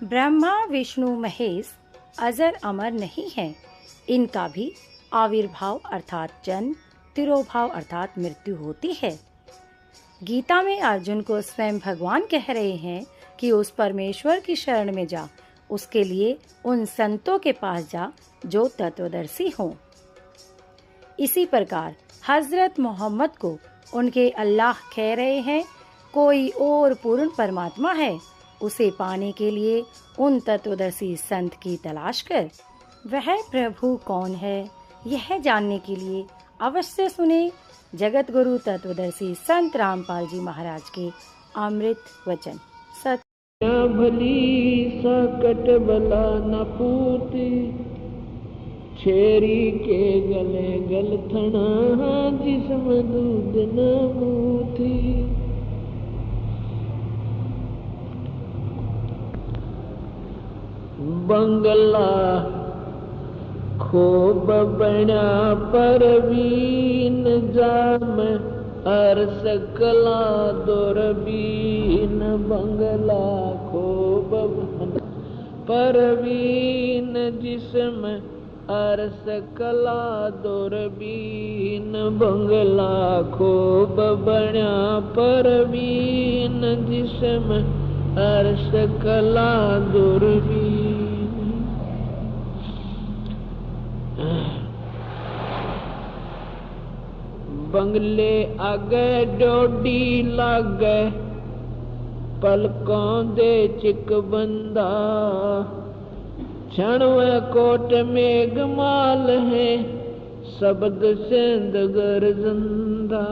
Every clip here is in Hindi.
ब्रह्मा विष्णु महेश अजर अमर नहीं है, इनका भी आविर्भाव अर्थात जन्म, तिरोभाव अर्थात मृत्यु होती है। गीता में अर्जुन को स्वयं भगवान कह रहे हैं कि उस परमेश्वर की शरण में जा, उसके लिए उन संतों के पास जा जो तत्वदर्शी हों। इसी प्रकार हजरत मोहम्मद को उनके अल्लाह कह रहे हैं, कोई और पूर्ण परमात्मा है, उसे पाने के लिए उन तत्वदर्शी संत की तलाश कर। वह प्रभु कौन है, यह जानने के लिए अवश्य सुने जगत गुरु तत्वदर्शी संत रामपाल जी महाराज के अमृत वचन। सत्य भली सकट बला न पूती, छेरी के गले गल थना जिसम दूध न मूथी। बंगला खूब बना परवीन जाम अरस कला दुरबीन। बंगला खूब परवीन जिसम अरस कला दुरबीन। बंगला खूब बना परवीन जिसम अरस कला दुरबीन। बंगले आगे डोडी लागे पलकों दे चिक बंदा। क्षणवे कोट में गमाल है शब्द सेंद गरजंदा।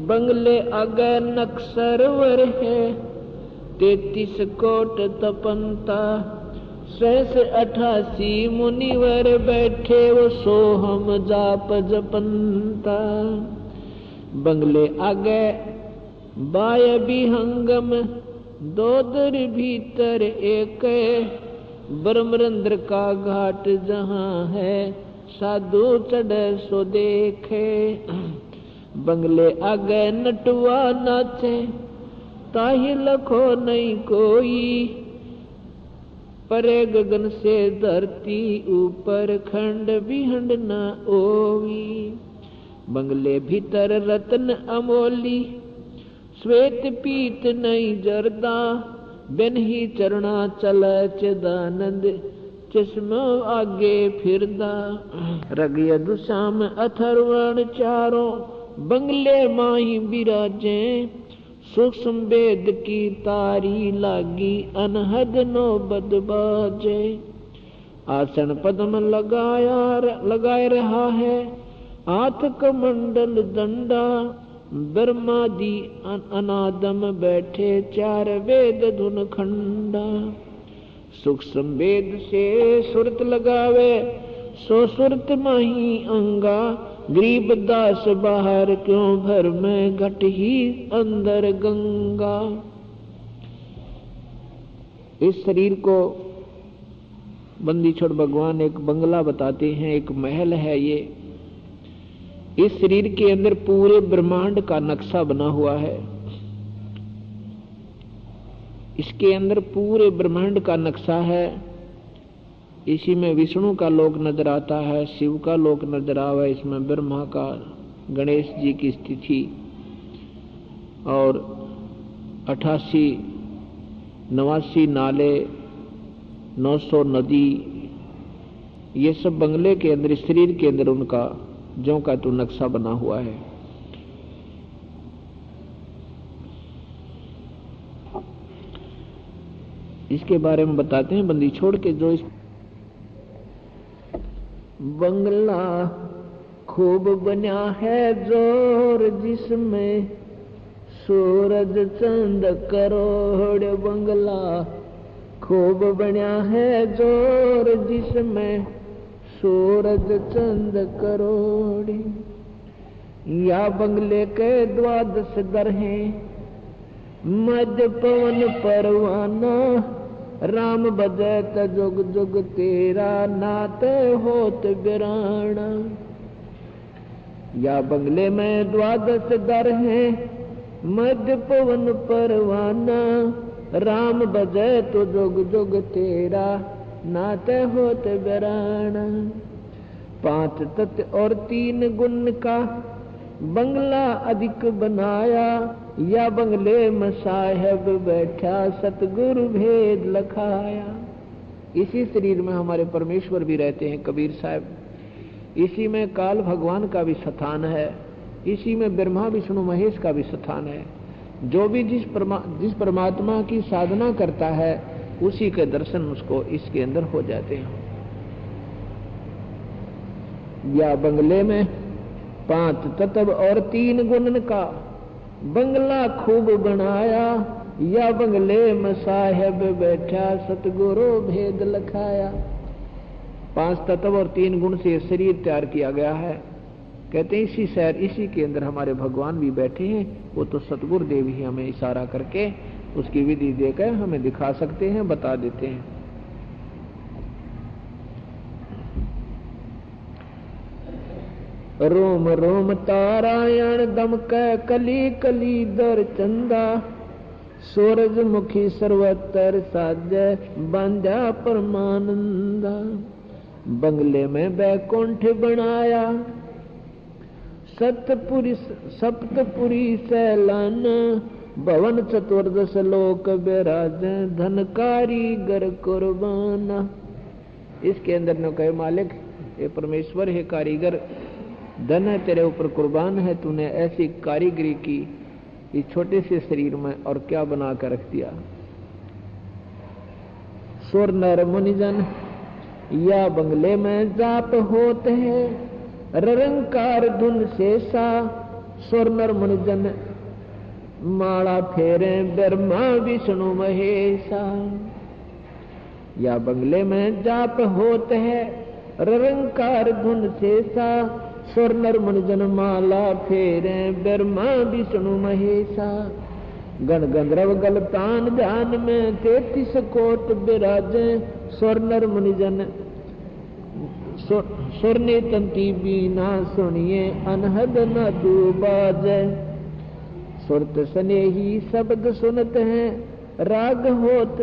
बंगले आगे नक्सरवर है 33 कोट तपंता। 88 मुनिवर बैठे वो सोहम जाप जपंता। बंगले आगे बाय भी हंगम दो दर भीतर एक। ब्रह्मरंद्र का घाट जहाँ है साधु चढ़े सो देखे। बंगले आगे नटुआ नाचे ताहि लखो नहीं कोई। परे गगन से धरती ऊपर खंड विहंड न ओवी। बंगले भीतर रत्न अमोली श्वेत पीत नहीं जरदा। बिन ही चरना चल चिदानंद चश्म आगे फिरदा। रगय दुशाम अथर्वण चारों बंगले माही बिराजे। सूक्ष्म वेद की तारी लागी अनहद नौबत बाजे। आसन पद्म लगाए रहा है हाथ कमंडल दंडा। ब्रह्मादि अनादम बैठे 4 वेद धुन खंडा। सूक्ष्म वेद से सुरत लगावे सो सुरत माही अंगा। गरीब दास बाहर क्यों भर में घट ही अंदर गंगा। इस शरीर को बंदी छोड़ भगवान एक बंगला बताते हैं, एक महल है ये। इस शरीर के अंदर पूरे ब्रह्मांड का नक्शा बना हुआ है। इसके अंदर पूरे ब्रह्मांड का नक्शा है। इसी में विष्णु का लोक नजर आता है, शिव का लोक नजर आवा। इसमें ब्रह्मा का, गणेश जी की स्थिति और 88 89 नाले 900 नदी, ये सब बंगले के अंदर, शरीर के अंदर उनका ज्यों का तो नक्शा बना हुआ है। इसके बारे में बताते हैं बंदी छोड़ के। जो इस बंगला खूब बना है जोर जिसमें सूरज चंद करोड़। बंगला खूब बना है जोर जिसमें सूरज चंद करोड़। या बंगले के 12 दर हैं मध्य पवन परवाना। राम बजत जुग जुग तेरा नाते होत बिराना। या बंगले में 12 दर हैं मध्य पवन परवाना। राम बजै तो जुग जुग तेरा, नाते होत बराना। 5 तत्व और 3 गुण का बंगला अधिक बनाया, या बंगले में साहेब बैठा सतगुरु भेद लखाया। इसी शरीर में हमारे परमेश्वर भी रहते हैं कबीर साहब। इसी में काल भगवान का भी स्थान है, इसी में ब्रह्मा विष्णु महेश का भी स्थान है। जो भी जिस परमात्मा की साधना करता है उसी के दर्शन उसको इसके अंदर हो जाते हैं। या बंगले में 5 तत्व और 3 गुण का बंगला खूब बनाया, या बंगले में साहेब बैठा सतगुरु भेद लखाया। 5 तत्व और 3 गुण से शरीर तैयार किया गया है। कहते हैं इसी शहर इसी के अंदर हमारे भगवान भी बैठे हैं। वो तो सतगुरु देव ही हमें इशारा करके उसकी विधि देकर हमें दिखा सकते हैं, बता देते हैं। रोम रोम तारायण दमकै कली कली दर चंदा, सूरजमुखी सर्वत्र साजै बांधा परमानंदा। बंगले में बैकुंठ बनाया, सप्तपुरी सैलाना, भवन चतुर्दश लोक विराज धन कारीगर कुर्बाना। इसके अंदर न कहे मालिक ये परमेश्वर है कारीगर, धन है तेरे ऊपर कुर्बान है, तूने ऐसी कारीगरी की इस छोटे से शरीर में और क्या बना कर रख दिया। सुर नर मुनिजन या बंगले में जाप होते हैं, रंकार धुन शेषा। सुर नर मुनिजन माला फेरे ब्रह्मा विष्णु महेशा। या बंगले में जाप होते हैं, रंकार धुन शेषा। सुर नर मुनिजन माला फेरे ब्रह्मा विष्णु महेशा। गण गंधर्व गलतान ध्यान में 33 कोट विराजे। सुर नर मुनिजन सुरने तंती बीना सुनिए अनहद न दूबाजे। सुरत स्नेही शब्द सुनते हैं राग होत,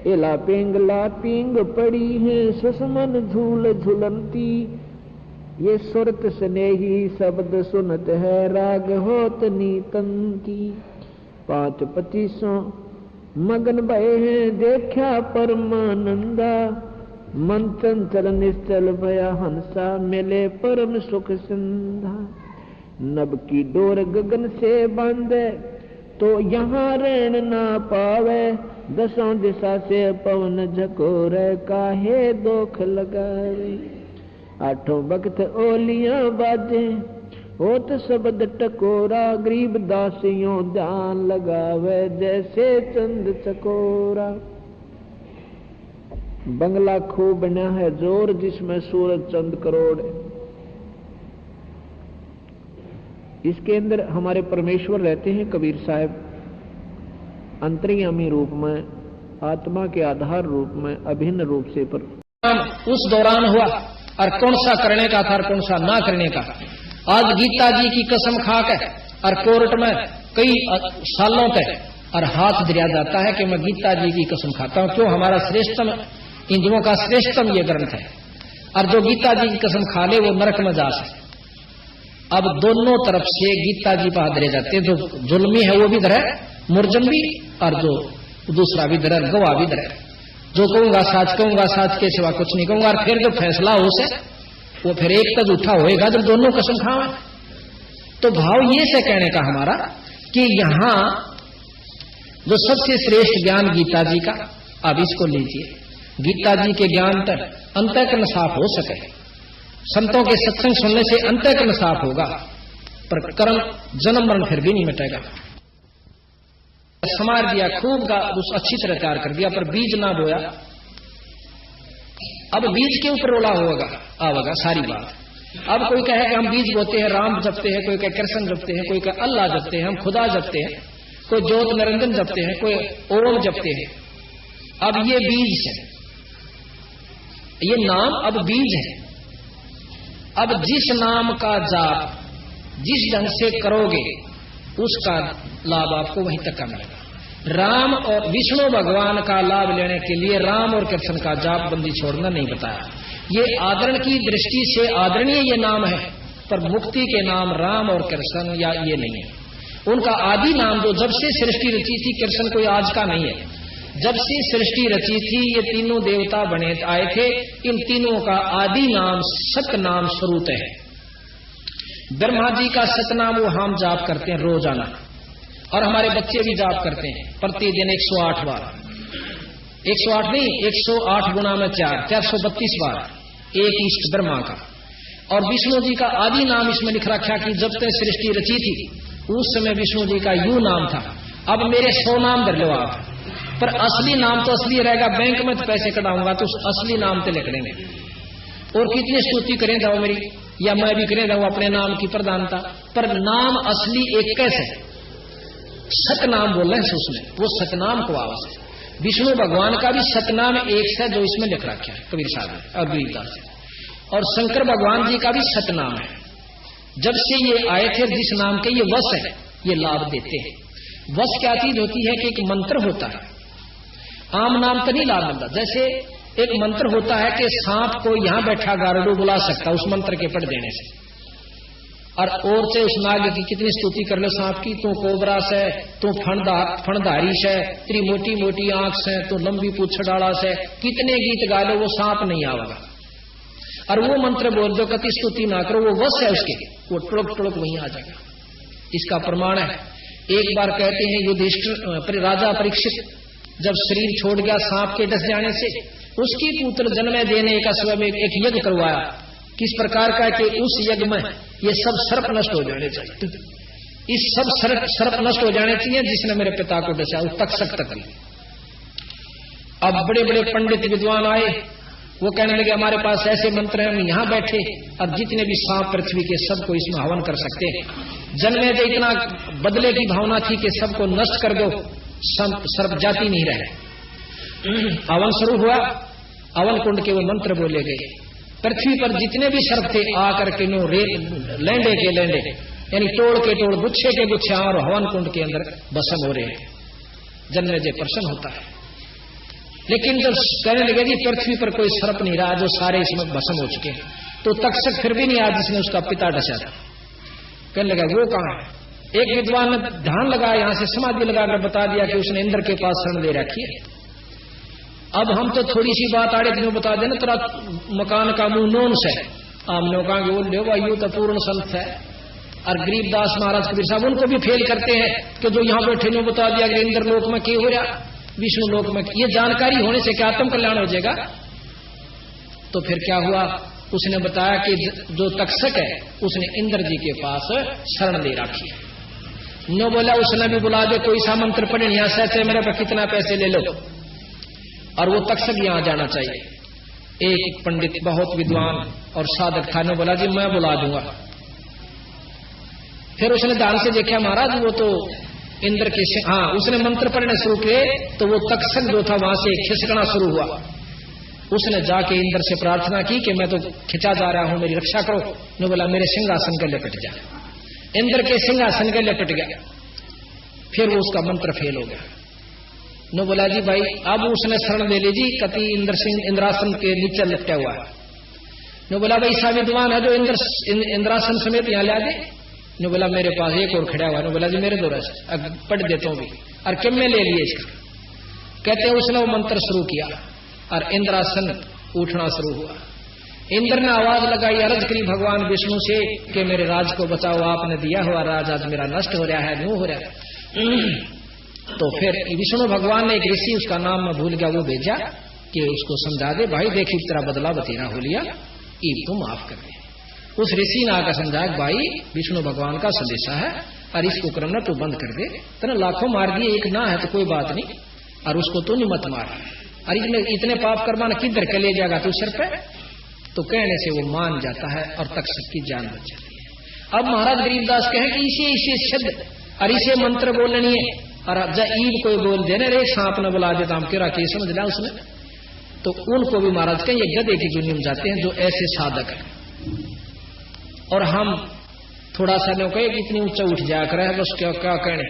इला पिंगला पिंग पड़ी है सुषमन झूल झुलंती। ये सुरत स्नेही शब्द सुनत है राग होत नीतंती। 5 25 मगन भये हैं देखा परमानंदा। मन चंचल निश्चल भया हंसा मिले परम सुख सिंधा। नभ की डोर गगन से बांधे तो यहाँ रहन ना पावे। 10 दिशा से पवन झकोरे काहे दोख लगावे। 8 वक्त ओलियां बाजे होत शब्द टकोरा। गरीब दासियों ध्यान लगावे जैसे चंद चकोरा। बंगला खूब बना है जोर जिसमें सूरज चंद करोड़। इसके अंदर हमारे परमेश्वर रहते हैं कबीर साहब अंतर्यामी रूप में, आत्मा के आधार रूप में, अभिन्न रूप से। पर उस दौरान हुआ और कौन सा करने का था और कौन सा ना करने का। आज गीता जी की कसम खा के और कोर्ट में कई सालों तक और हाथ दिया जाता है कि मैं गीता जी की कसम खाता हूं। क्यों? हमारा श्रेष्ठतम हिंदुओं का श्रेष्ठतम ये ग्रंथ है और जो गीता जी की कसम खा ले वो नरक में जा सकता। अब दोनों तरफ से गीता जी पर हाथ दिए जाते हैं। जो जुल्मी है वो भी डर है, मुर्जम भी, और जो दूसरा भी डर है, गवाह भी डर है। जो कहूंगा साच के सिवा कुछ नहीं कहूंगा। और फिर जो फैसला हो से वो फिर एक तक उठा होएगा जब दोनों कसम खावे। तो भाव ये से कहने का हमारा कि यहां जो सबसे श्रेष्ठ ज्ञान गीता जी का, अब इसको लीजिए। गीता जी के ज्ञान तक अंतःकरण साफ हो सके। संतों के सत्संग सुनने से अंतःकरण साफ होगा, पर कर्म जन्म मरण फिर भी नहीं मिटेगा। समार दिया खूब का अच्छी तरह तैयार कर दिया, पर बीज ना बोया। अब बीज के ऊपर रोला होगा सारी बात। अब कोई कहे कि हम बीज बोते हैं, राम जपते हैं, कोई कहे कृष्ण जपते हैं, कोई कहे अल्लाह जपते हैं, हम खुदा जपते हैं, कोई ज्योत निरंजन जपते हैं, कोई ओम जपते हैं। अब ये बीज है, ये नाम अब बीज है। अब जिस नाम का जाप जिस ढंग से करोगे उसका लाभ आपको वहीं तक का मिलेगा। राम और विष्णु भगवान का लाभ लेने के लिए राम और कृष्ण का जाप बंदी छोड़ना नहीं बताया। ये आदरण की दृष्टि से आदरणीय ये नाम है, पर मुक्ति के नाम राम और कृष्ण या ये नहीं है। उनका आदि नाम जो जब से सृष्टि रची थी, कृष्ण कोई आज का नहीं है, जब से सृष्टि रची थी ये तीनों देवता बने आए थे, इन तीनों का आदि नाम सतनाम स्वरूप है। ब्रह्मा जी का सतनाम वो हम जाप करते हैं रोजाना, और हमारे बच्चे भी जाप करते हैं प्रतिदिन 108 बार। 108 नहीं, 108 गुना में 4, 432 बार एक इष्ट ब्रह्मा का। और विष्णु जी का आदि नाम इसमें लिख रखा कि जब तक सृष्टि रची थी उस समय विष्णु जी का यू नाम था। अब मेरे 100 नाम धर लो आप, पर असली नाम तो असली रहेगा। बैंक में तो पैसे कटाऊंगा तो असली नाम तो लिख लेंगे। और कितनी स्तुति करें जाओ मेरी, या मैं भी करें जाऊं अपने नाम की प्रधानता, पर नाम असली एक कैसे सतनाम बोल रहे हैं उसमें, वो सतनाम को आवाज है। विष्णु भगवान का भी सतनाम एक है जो इसमें लिख रखा है कबीर साहब और गरीबदास से, और शंकर भगवान जी का भी सतनाम है। जब से ये आए थे जिस नाम के ये वश है, ये लाभ देते हैं। वश क्या चीज होती है कि एक मंत्र होता है, आम नाम तो नहीं लाभ मिलता। जैसे एक मंत्र होता है कि सांप को यहां बैठा गारडू बुला सकता उस मंत्र के पढ़ देने से, और से उस नाग की कितनी स्तुति कर लो सांप की, तू कोबरा से, तू फणधारी से, तेरी मोटी मोटी आंख से, तू लंबी पूछ डाला से, कितने गीत गा लो वो सांप नहीं आवेगा। और वो मंत्र बोल दो कति स्तुति ना करो, वो वश है उसके, वो टुड़क टुड़क वहीं आ जाएगा। इसका प्रमाण है, एक बार कहते हैं युधिष्ठिर राजा परीक्षित जब शरीर छोड़ गया सांप के डस जाने से, उसकी पुत्र जन्म देने का स्वयं एक यज्ञ करवाया। किस प्रकार का कि उस यज्ञ में ये सब सर्प नष्ट हो जाने चाहिए, इस सब सर्प नष्ट हो जाने चाहिए जिसने मेरे पिता को डसा, उस तक्षक तक। अब बड़े बड़े पंडित विद्वान आए, वो कहने लगे हमारे पास ऐसे मंत्र हैं, हम यहां बैठे और जितने भी सांप पृथ्वी के सबको इसमें हवन कर सकते हैं। जन्मे दे इतना बदले की भावना थी कि सबको नष्ट कर दो, सर्प जाति नहीं रहे। हवन शुरू हुआ, हवन कुंड के वो मंत्र बोले गए। पृथ्वी पर जितने भी सर्प थे आकर के नो लैंडे के लैंडे, यानी तोड़ के तोड़, गुच्छे के गुच्छे और हवन कुंड के अंदर भस्म हो रहे हैं। जन्मेजय प्रसन्न होता है। लेकिन जब कहने लगे जी पृथ्वी पर कोई सर्प नहीं रहा, जो सारे इसमें भस्म हो चुके हैं, तो तक्षक फिर भी नहीं आया जिसने उसका पिता डसा था। कहने लगा वो कहां है? एक विद्वान ने ध्यान लगा, यहां से समाधि लगाकर बता दिया कि उसने इंद्र के पास शरण दे रखी है। अब हम तो थोड़ी सी बात आड़े तुम्हें बता देना, तेरा मकान का मुंह नोन से हमने कहा वो ले भाई तो पूर्ण संत है। और गरीबदास महाराज कबीर साहब उनको भी फेल करते हैं कि जो यहां बैठे ने बता दिया कि इंद्र लोक में क्या हो रहा, विष्णु लोक में। ये जानकारी होने से क्या आत्म कल्याण हो जाएगा? तो फिर क्या हुआ, उसने बताया कि जो तक्षक है उसने इंद्र जी के पास शरण दे रखी है। नो बोला उसने भी बुला दे, कोई सा मंत्र पढ़े, यहां से मेरे पर कितना पैसे ले लो, और वो तक्षक यहां जाना चाहिए। एक पंडित बहुत विद्वान और साधक था, ने बोला जी मैं बुला दूंगा। फिर उसने ध्यान से देखा, महाराज वो तो इंद्र के हाँ, उसने मंत्र पढ़ने शुरू किए तो वो तक्षक जो था वहां से खिसकना शुरू हुआ। उसने जाके इंद्र से प्रार्थना की कि मैं तो खिंचा जा रहा हूं, मेरी रक्षा करो। ने बोला मेरे सिंहासन के लिपट जा। इंद्र के सिंहासन के लिपट गया। फिर वो उसका मंत्र फेल हो गया। ने बोला जी भाई अब उसने शरण ले लीजिए, कति इंद्र सिंह इंद्रासन के नीचे लपटा हुआ है। ने बोला भाई सा विद्वान है जो इंद्रासन समेत यहां ला दे। ने बोला मेरे पास एक और खड़ा हुआ। ने बोला जी मेरे दो रस पढ़ देता हूं भी, और किम में ले लिए इसका। कहते हैं उसने वो मंत्र शुरू किया और इंद्रासन उठना शुरू हुआ। इंद्र ने आवाज लगाई, अर्ज करी भगवान विष्णु से कि मेरे राज को बचाओ, आपने दिया हुआ राज आज मेरा नष्ट हो रहा है, न्यू हो रहा है। तो फिर विष्णु भगवान ने एक ऋषि, उसका नाम मैं भूल गया, वो भेजा कि उसको समझा दे, भाई देखी तेरा बदला बतेरा हो लिया, ईब तो माफ कर दे। उस ऋषि ने आकर समझाया भाई विष्णु भगवान का संदेशा है और इसको करना तो बंद कर दे। तेने लाखों मार दिए, एक ना है तो कोई बात नहीं, और उसको तो नहीं मत मार। और इतने पाप करवाना किधर के ले जाएगा तू सिर पे? तो कहने से वो मान जाता है और तक्षक की जान बच जाती है। अब महाराज गरीबदास कहे कि इसे शब्द और इसे मंत्र बोलनी है, और ईब कोई बोल देने रे सांप ने बुला देता हम केरा के समझ लिया उसने। तो उनको भी महाराज कहें ये गधे की दुनिया में जाते हैं जो ऐसे साधक है। और हम थोड़ा सा लोग कहे कि इतनी ऊंचा उठ जाया करे, बस क्या क्या कहने।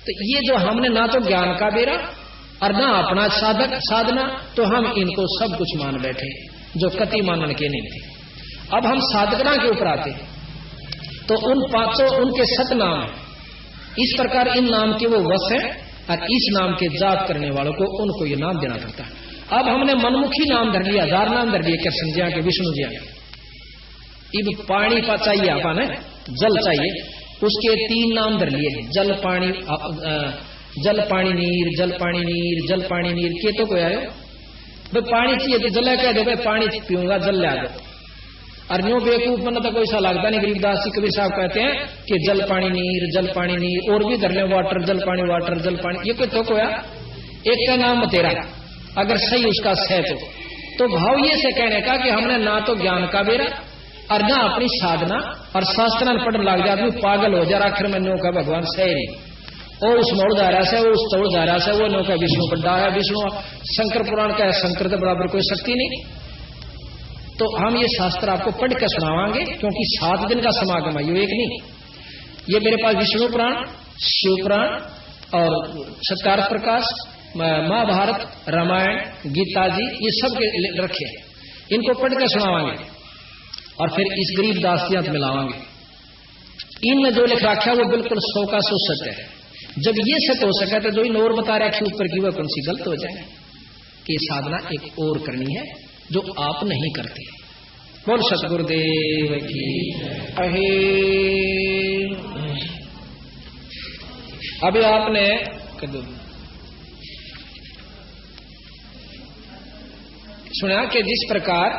तो ये जो हमने ना तो ज्ञान का बेरा और ना अपना साधना, तो हम इनको सब कुछ मान बैठे जो कति मानन के नहीं थे। अब हम साधना के ऊपर आते हैं, तो उन पांचों उनके सत नाम है। इस प्रकार इन नाम के वो वश है और इस नाम के जाप करने वालों को उनको ये नाम देना पड़ता है। अब हमने मनमुखी नाम धर लिया, 1000 नाम धर लिए कृष्ण जी के, विष्णु जी के। इब पानी पा चाहिए अपन, जल चाहिए, उसके 3 नाम धर लिए, जल पानी नीर, जल पानी नीर, जल पानी नीर। के तो कोई आयो भाई पानी चाहिए तो जल कह दे, भाई पानी पीऊंगा, जल ले आ जाओ। और न्यू बेवकूफ मन तो कोई सा लगता नहीं। गरीबदास जी कबीर साहब कहते हैं कि जल पानी नीर, जल पानी नीर, और भी धर ले वाटर, जल पानी वाटर, जल पानी। ये कोई तो कोया एक का नाम तेरा, अगर सही उसका सह तो भाव ये से कहने का कि हमने ना तो ज्ञान का बेरा और ना अपनी साधना, और शास्त्र पढ़ लग जाए आदमी पागल हो जा, आखिर में नो का भगवान सह नहीं, और उस मोड़ जा रहा से, वो उस तोड़ जा रहा से, वो नो का विष्णु पढ़ा है, विष्णु शंकर पुराण का है, शंकर के बराबर कोई शक्ति नहीं। तो हम ये शास्त्र आपको पढ़ कर सुनावांगे, क्योंकि 7 दिन का समागम है, ये एक नहीं। ये मेरे पास विष्णु पुराण, शिव पुराण और सत्कार प्रकाश, महाभारत, रामायण, गीता जी, ये सब रखे, इनको पढ़ कर सुनावांगे और फिर इस गरीबदास जी मिलावांगे। इनमें जो लिख रखा है वो बिल्कुल 100 का 100 सत्य है। जब ये सत्य हो सका तो जो इन और बता रखी ऊपर की वह कौन सी गलत हो जाए कि साधना एक और करनी है जो आप नहीं करते। बोल सतगुरुदेव की अहे। अभी आपने सुना कि जिस प्रकार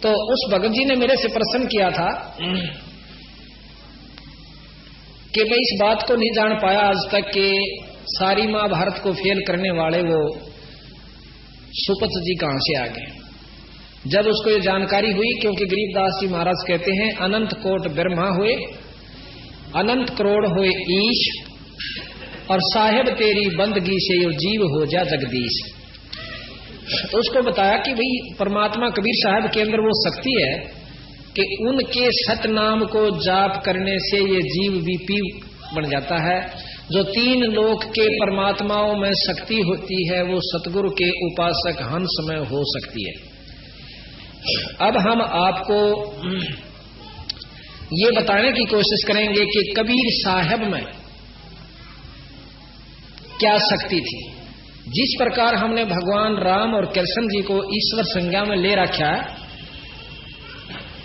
तो उस भगत जी ने मेरे से प्रश्न किया था कि मैं इस बात को नहीं जान पाया आज तक कि सारी महाभारत को फेल करने वाले वो सुपत जी कहां से आ गए। जब उसको ये जानकारी हुई, क्योंकि गरीबदास जी महाराज कहते हैं अनंत कोट ब्रह्मा हुए, अनंत करोड़ हुए ईश, और साहेब तेरी बंदगी से यो जीव हो जा जगदीश। तो उसको बताया कि भाई परमात्मा कबीर साहब के अंदर वो शक्ति है कि उनके सतनाम को जाप करने से ये जीव बीपी बन जाता है। जो 3 लोक के परमात्माओं में शक्ति होती है वो सतगुरु के उपासक हंस में हो सकती है। अब हम आपको ये बताने की कोशिश करेंगे कि कबीर साहब में क्या शक्ति थी। जिस प्रकार हमने भगवान राम और कृष्ण जी को ईश्वर संज्ञा में ले रखा है,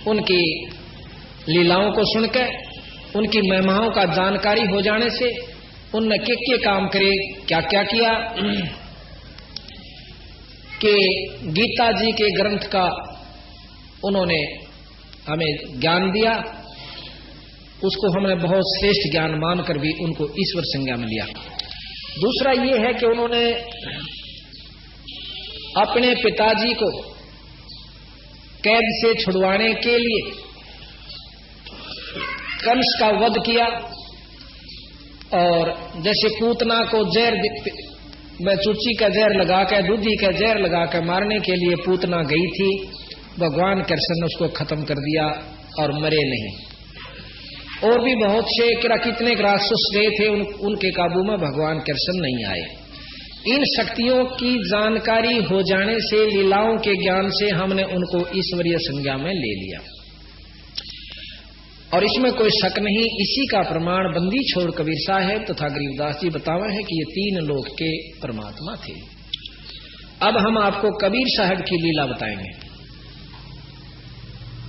उनकी लीलाओं को सुनकर, उनकी महिमाओं का जानकारी हो जाने से उनने के काम करे, क्या क्या किया कि गीता जी के ग्रंथ का उन्होंने हमें ज्ञान दिया, उसको हमने बहुत श्रेष्ठ ज्ञान मानकर भी उनको ईश्वर संज्ञा में लिया। दूसरा ये है कि उन्होंने अपने पिताजी को कैद से छुड़वाने के लिए कंस का वध किया, और जैसे पूतना को जहर में चूची का जहर लगाकर, दूधी का जहर लगाकर मारने के लिए पूतना गई थी, भगवान कृष्ण ने उसको खत्म कर दिया और मरे नहीं। और भी बहुत से कितने राक्षस गए थे, उनके काबू में भगवान कृष्ण नहीं आए। इन शक्तियों की जानकारी हो जाने से, लीलाओं के ज्ञान से हमने उनको ईश्वरीय संज्ञा में ले लिया, और इसमें कोई शक नहीं। इसी का प्रमाण बंदी छोड़ कबीर साहब तथा गरीबदास जी बतावे हैं कि ये 3 लोक के परमात्मा थे। अब हम आपको कबीर साहब की लीला बताएंगे।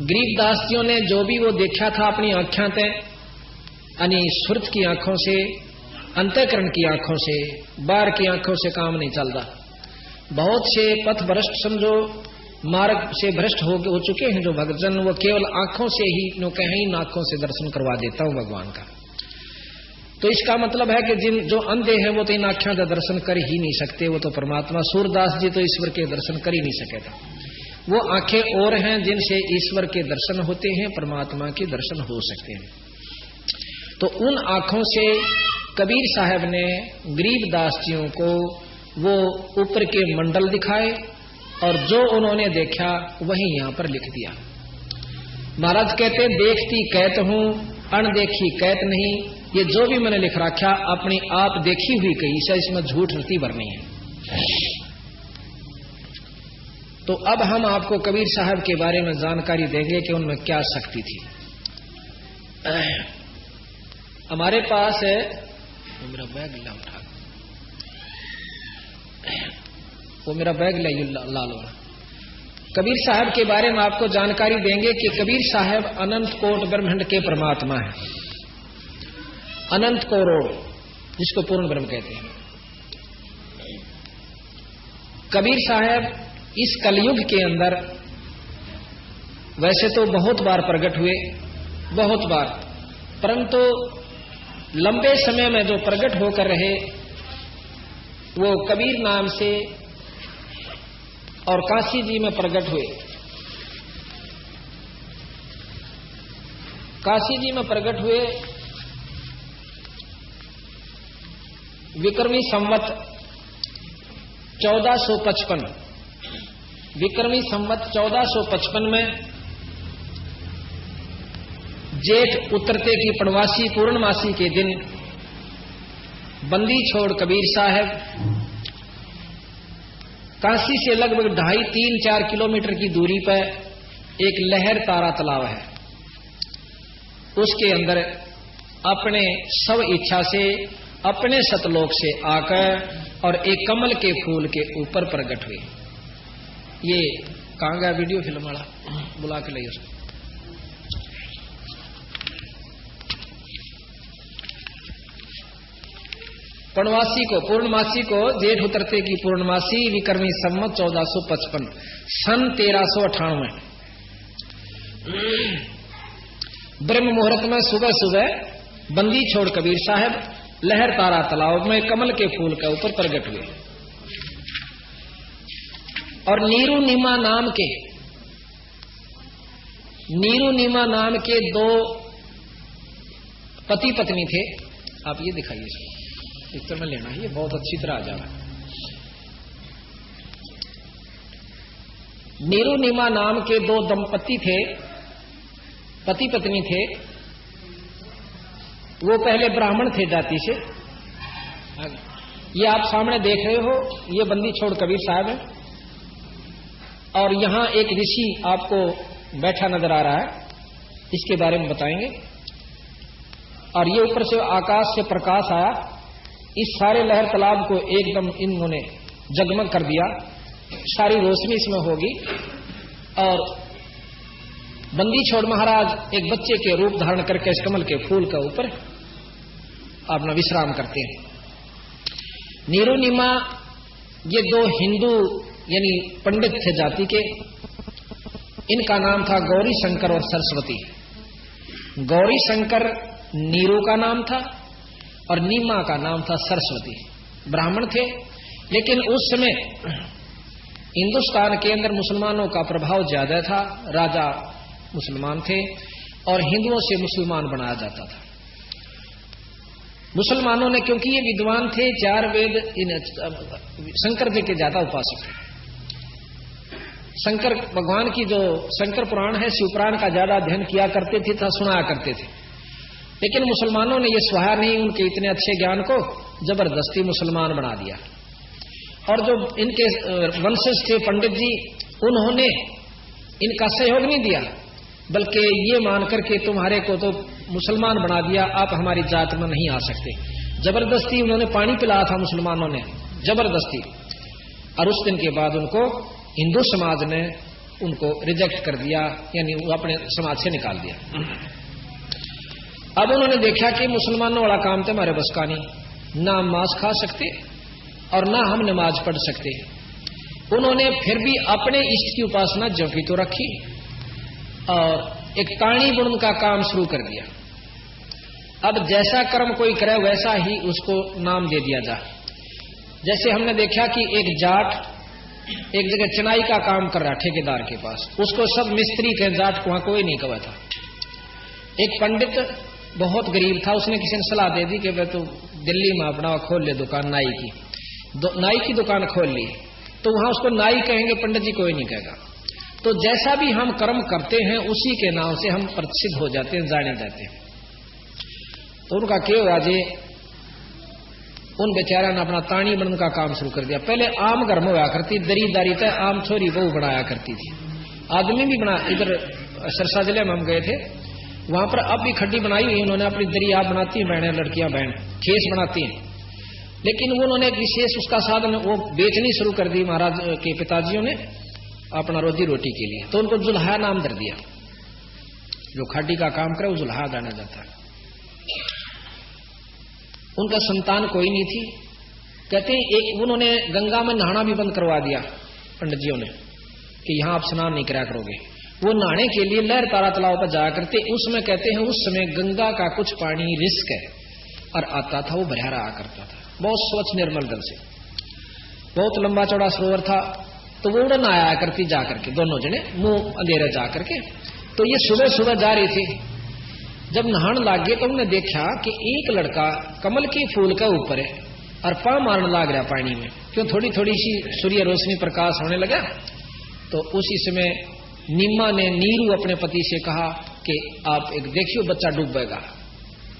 गरीबदास जियों ने जो भी वो देखा था अपनी आंखों से, यानी सुरत की आंखों से, अंतःकरण की आंखों से, बाहर की आंखों से काम नहीं चलता। बहुत से पथ भ्रष्ट समझो, मार्ग से भ्रष्ट हो चुके हैं जो भक्तजन, वो केवल आंखों से ही नो कहीं इन आंखों से दर्शन करवा देता हूं भगवान का। तो इसका मतलब है कि जिन जो अंधे हैं वो तो इन आंखों का दर्शन कर ही नहीं सकते, वो तो परमात्मा। सूरदास जी तो ईश्वर के दर्शन कर ही नहीं सके था। वो आंखें और हैं जिनसे ईश्वर के दर्शन होते हैं, परमात्मा के दर्शन हो सकते हैं। तो उन आंखों से कबीर साहब ने गरीबदास जियों को वो ऊपर के मंडल दिखाए, और जो उन्होंने देखा वही यहां पर लिख दिया। महाराज कहते देखती कहत हूं, अनदेखी कहत नहीं, ये जो भी मैंने लिख रखा अपनी आप देखी हुई कही से, इसमें झूठ रती भरनी है। तो अब हम आपको कबीर साहब के बारे में जानकारी देंगे कि उनमें क्या शक्ति थी। हमारे पास है, मेरा बैग ला उठा, वो मेरा बैग ले ला लो। कबीर साहब के बारे में आपको जानकारी देंगे कि कबीर साहब अनंत कोट ब्रह्मांड के परमात्मा है। अनंत करोड़ जिसको पूर्ण ब्रह्म कहते हैं। कबीर साहब इस कलयुग के अंदर वैसे तो बहुत बार प्रकट हुए, बहुत बार, परंतु लंबे समय में जो प्रकट होकर रहे वो कबीर नाम से और काशी जी में प्रकट हुए। काशी जी में प्रकट हुए विक्रमी संवत 1455, विक्रमी संवत 1455 में जेठ उतरते की पूर्णमासी पूर्णमासी के दिन बंदी छोड़ कबीर साहब काशी से लगभग 2.5-3-4 किलोमीटर की दूरी पर एक लहर तारा तालाब है, उसके अंदर अपने सब इच्छा से अपने सतलोक से आकर और एक कमल के फूल के ऊपर प्रकट हुए। ये कहां गया वीडियो फिल्म वाला, बुला के लाइए उसको। पूर्णमासी को जेठ उतरते की पूर्णमासी विक्रमी संवत 1455 सन 1398 ब्रह्म मुहूर्त में सुबह सुबह बंदी छोड़ कबीर साहब लहर तारा तालाब में कमल के फूल के ऊपर प्रकट हुए। और नीरू नीमा नाम के दो पति पत्नी थे। आप ये दिखाइए इसको, इस तरह लेना है, ये बहुत अच्छी तरह आ जाएगा। नीरू नीमा नाम के दो दंपति थे, पति पत्नी थे। वो पहले ब्राह्मण थे जाति से। ये आप सामने देख रहे हो, ये बंदी छोड़ कबीर साहब है। और यहां एक ऋषि आपको बैठा नजर आ रहा है, इसके बारे में बताएंगे। और ये ऊपर से आकाश से प्रकाश आया, इस सारे लहर तालाब को एकदम इन्होंने जगमग कर दिया, सारी रोशनी इसमें होगी। और बंदी छोड़ महाराज एक बच्चे के रूप धारण करके इस कमल के फूल के ऊपर अपना विश्राम करते हैं। नीरू नीमा ये दो हिंदू यानी पंडित थे जाति के। इनका नाम था गौरी शंकर और सरस्वती। गौरी शंकर नीरू का नाम था और नीमा का नाम था सरस्वती। ब्राह्मण थे, लेकिन उस समय हिंदुस्तान के अंदर मुसलमानों का प्रभाव ज्यादा था। राजा मुसलमान थे और हिंदुओं से मुसलमान बनाया जाता था। मुसलमानों ने, क्योंकि ये विद्वान थे, 4 वेद, शंकर जी के ज्यादा उपासक थे। शंकर भगवान की जो शंकर पुराण है, शिव पुराण का ज्यादा अध्ययन किया करते थे तथा सुनाया करते थे। लेकिन मुसलमानों ने ये सहा नहीं, उनके इतने अच्छे ज्ञान को जबरदस्ती मुसलमान बना दिया। और जो इनके वंशज थे पंडित जी, उन्होंने इनका सहयोग नहीं दिया, बल्कि ये मान करके तुम्हारे को तो मुसलमान बना दिया, आप हमारी जात में नहीं आ सकते। जबरदस्ती उन्होंने पानी पिलाया था मुसलमानों ने, जबरदस्ती। और उस दिन के बाद उनको हिंदू समाज ने उनको रिजेक्ट कर दिया, यानी अपने समाज से निकाल दिया। अब उन्होंने देखा कि मुसलमानों वाला काम तो हमारे बस का नहीं, ना हम मांस खा सकते और ना हम नमाज पढ़ सकते। उन्होंने फिर भी अपने इष्ट की उपासना ज्यों की तो रखी और एक ताणी बुनन का काम शुरू कर दिया। अब जैसा कर्म कोई करे वैसा ही उसको नाम दे दिया जाए। जैसे हमने देखा कि एक जाट एक जगह चनाई का काम कर रहा ठेकेदार के पास, उसको सब मिस्त्री के, जाट को वहां कोई नहीं कहा था। एक पंडित बहुत गरीब था, उसने किसी ने सलाह दे दी कि भाई तो दिल्ली में अपना खोल ले दुकान नाई की। नाई की दुकान खोल ली तो वहां उसको नाई कहेंगे, पंडित जी कोई नहीं कहेगा। तो जैसा भी हम कर्म करते हैं उसी के नाम से हम प्रसिद्ध हो जाते हैं, जाने जाते हैं। तो उनका क्या हुआ जी, उन बेचारा ने अपना तानी बनने का काम शुरू कर दिया। पहले आम घर में हुआ करती दरीदारी तय आम छोरी बहू बनाया करती थी, आदमी भी बना। इधर सरसा जिले में हम गए थे, वहां पर अब भी खड्डी बनाई हुई उन्होंने, अपनी दरी आप बनाती हैं बहनें, लड़कियां बहन खेस बनाती हैं, लेकिन उन्होंने एक विशेष उसका साधन वो बेचनी शुरू कर दी महाराज के पिताजियों ने अपना रोजी रोटी के लिए। तो उनको जुल्हा नाम दे दिया, जो खड्डी का काम करे वो जुल्हा जाना जाता है। उनका संतान कोई नहीं थी। कहते हैं एक उन्होंने गंगा में नहाना भी बंद करवा दिया पंडित जियों ने कि यहां आप स्नान नहीं करा करोगे। वो नहाने के लिए लहर तारा तालाब पर जाया करते। उसमें कहते हैं उस समय गंगा का कुछ पानी रिस्क है और आता था, वो भरा रहा करता था, बहुत स्वच्छ निर्मल जल से, बहुत लंबा चौड़ा सरोवर था। तो वो उड़न आया करती जा करके, दोनों जने मुंह अंधेरे जा करके। तो ये सुबह सुबह जा रही थी, जब नहाने लग गए तो उन्होंने देखा कि एक लड़का कमल के फूल के ऊपर है और पांव मारने लग रहा पानी में, क्यों थोड़ी थोड़ी सी सूर्य रोशनी प्रकाश होने लगा। तो उसी समय नीमा ने नीरू अपने पति से कहा कि आप एक देखियो बच्चा डूबेगा।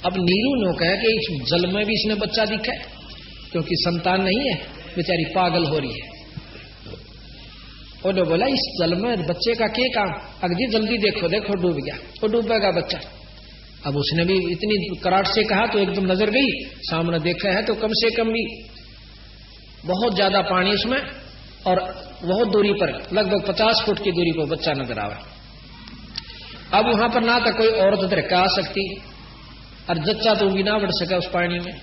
अब नीरू ने कहा कि इस जल में भी इसने बच्चा दिखा है, क्योंकि संतान नहीं है, बेचारी पागल हो रही है। उन्होंने बोला इस जल में बच्चे का क्या काम, अगजी जल्दी देखो देखो डूब गया, वो डूबेगा बच्चा। अब उसने भी इतनी कराट से कहा तो एकदम नजर गई, सामने देखा है तो कम से कम भी बहुत ज्यादा पानी उसमें और बहुत दूरी पर, लगभग 50 फुट की दूरी पर बच्चा नजर आवा। अब वहां पर ना तो कोई औरत उधर का आ सकती और जच्चा तो भी ना बढ़ सका उस पानी में।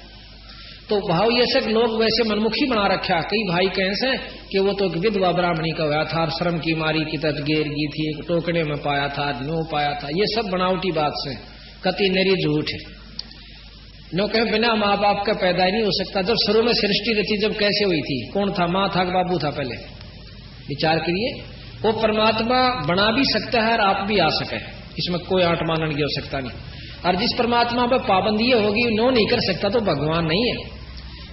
तो भाव ये सब लोग वैसे मनमुखी बना रखा। कई भाई कैसे कि वो तो एक विधवा ब्राह्मणी का हुआ था, श्रम की मारी की तट गेर गई थी, एक टोकने में पाया था, नो पाया था। ये सब बनावटी बात से कति नरी झूठ है। नो कहे बिना माँ बाप का पैदा ही नहीं हो सकता। जब शुरू में सृष्टि रची जब कैसे हुई थी, कौन था, माँ था बाबू था, पहले विचार करिए। वो परमात्मा बना भी सकता है और आप भी आ सके, इसमें कोई आंट मानन की हो सकता नहीं। और जिस परमात्मा पर पाबंदी होगी नो नहीं कर सकता तो भगवान नहीं है,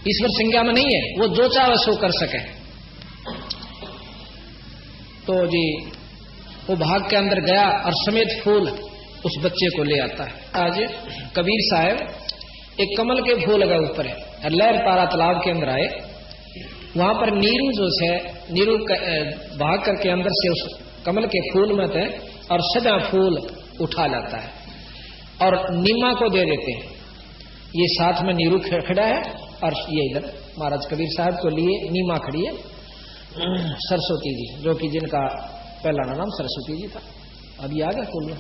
ईश्वर संज्ञा में नहीं है, वो जो चाहे सो कर सके। तो जी वो भाग के अंदर गया और समेत फूल उस बच्चे को ले आता है। आज कबीर साहब एक कमल के फूल लगा ऊपर है और लहर तारा तालाब के अंदर आए। वहां पर नीरू जो है, नीरू भाग करके अंदर से उस कमल के फूल में थे और सदा फूल उठा लाता है और नीमा को दे देते हैं। ये साथ में नीरू खड़ा है और ये इधर महाराज कबीर साहब को लिए नीमा खड़ी है सरस्वती जी, जो कि जिनका पहला नाम सरस्वती जी था। अभी आ गया फूल में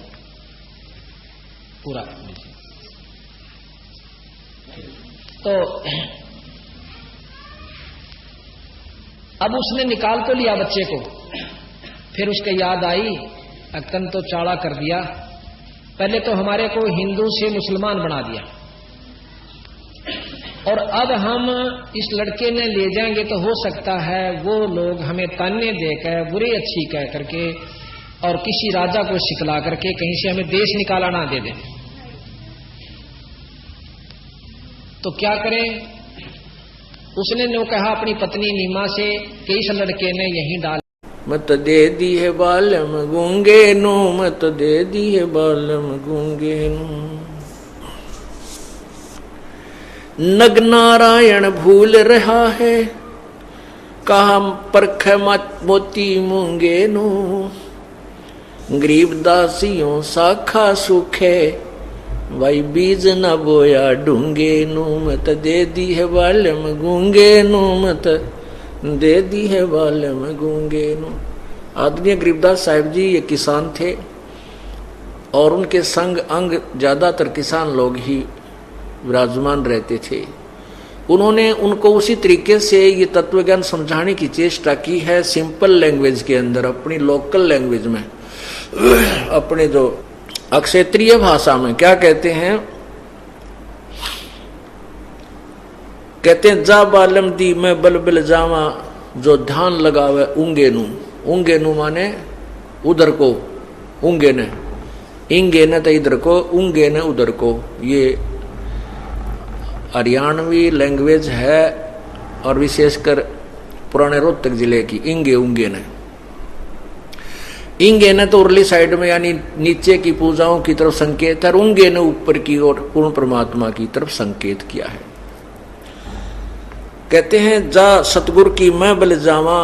पूरा। तो अब उसने निकाल तो लिया बच्चे को, फिर उसके याद आई अक्कन तो चाड़ा कर दिया। पहले तो हमारे को हिंदू से मुसलमान बना दिया और अब हम इस लड़के ने ले जाएंगे तो हो सकता है वो लोग हमें ताने देकर बुरी अच्छी कह करके और किसी राजा को सिखला करके कहीं से हमें देश निकाला ना दे दे। तो क्या करें? उसने नो कहा अपनी पत्नी नीमा से कि इस लड़के ने यहीं डाल मत दे दी है बालम गूंगे नो, मत दे दी है बालम गूंगे नो। नग नारायण भूल रहा है कहा परख मत मोती मूंगे नो। गरीब दासियों साखा सुखे भाई बीज न बोया ढूंगे नो। मत दे दी है बालम गूंगे नो, मत दे दी है बालम गूंगे नो। आदरणीय गरीबदास साहिब जी ये किसान थे और उनके संग अंग ज्यादातर किसान लोग ही विराजमान रहते थे। उन्होंने उनको उसी तरीके से ये तत्वज्ञान समझाने की चेष्टा की है सिंपल लैंग्वेज के अंदर, अपनी लोकल लैंग्वेज में, अपने जो अक्षेत्रीय भाषा में। क्या कहते हैं? कहते हैं जा बालम दी मैं बल बल जावा जो ध्यान लगावे ऊंगे नू। ऊंगे नू माने उधर को, ऊंगे ने, इंगे ने तो इधर को, ऊंगे ने उधर को। ये हरियाणवी लैंग्वेज है और विशेषकर पुराने रोहतक जिले की इंगे ऊंगे ने। इंगे ने तो उरली साइड में यानी नीचे की पूजाओं की तरफ संकेत है, और उंगे ने ऊपर की ओर पूर्ण परमात्मा की तरफ संकेत किया है। कहते हैं जा सतगुरु की मैं बल जावा,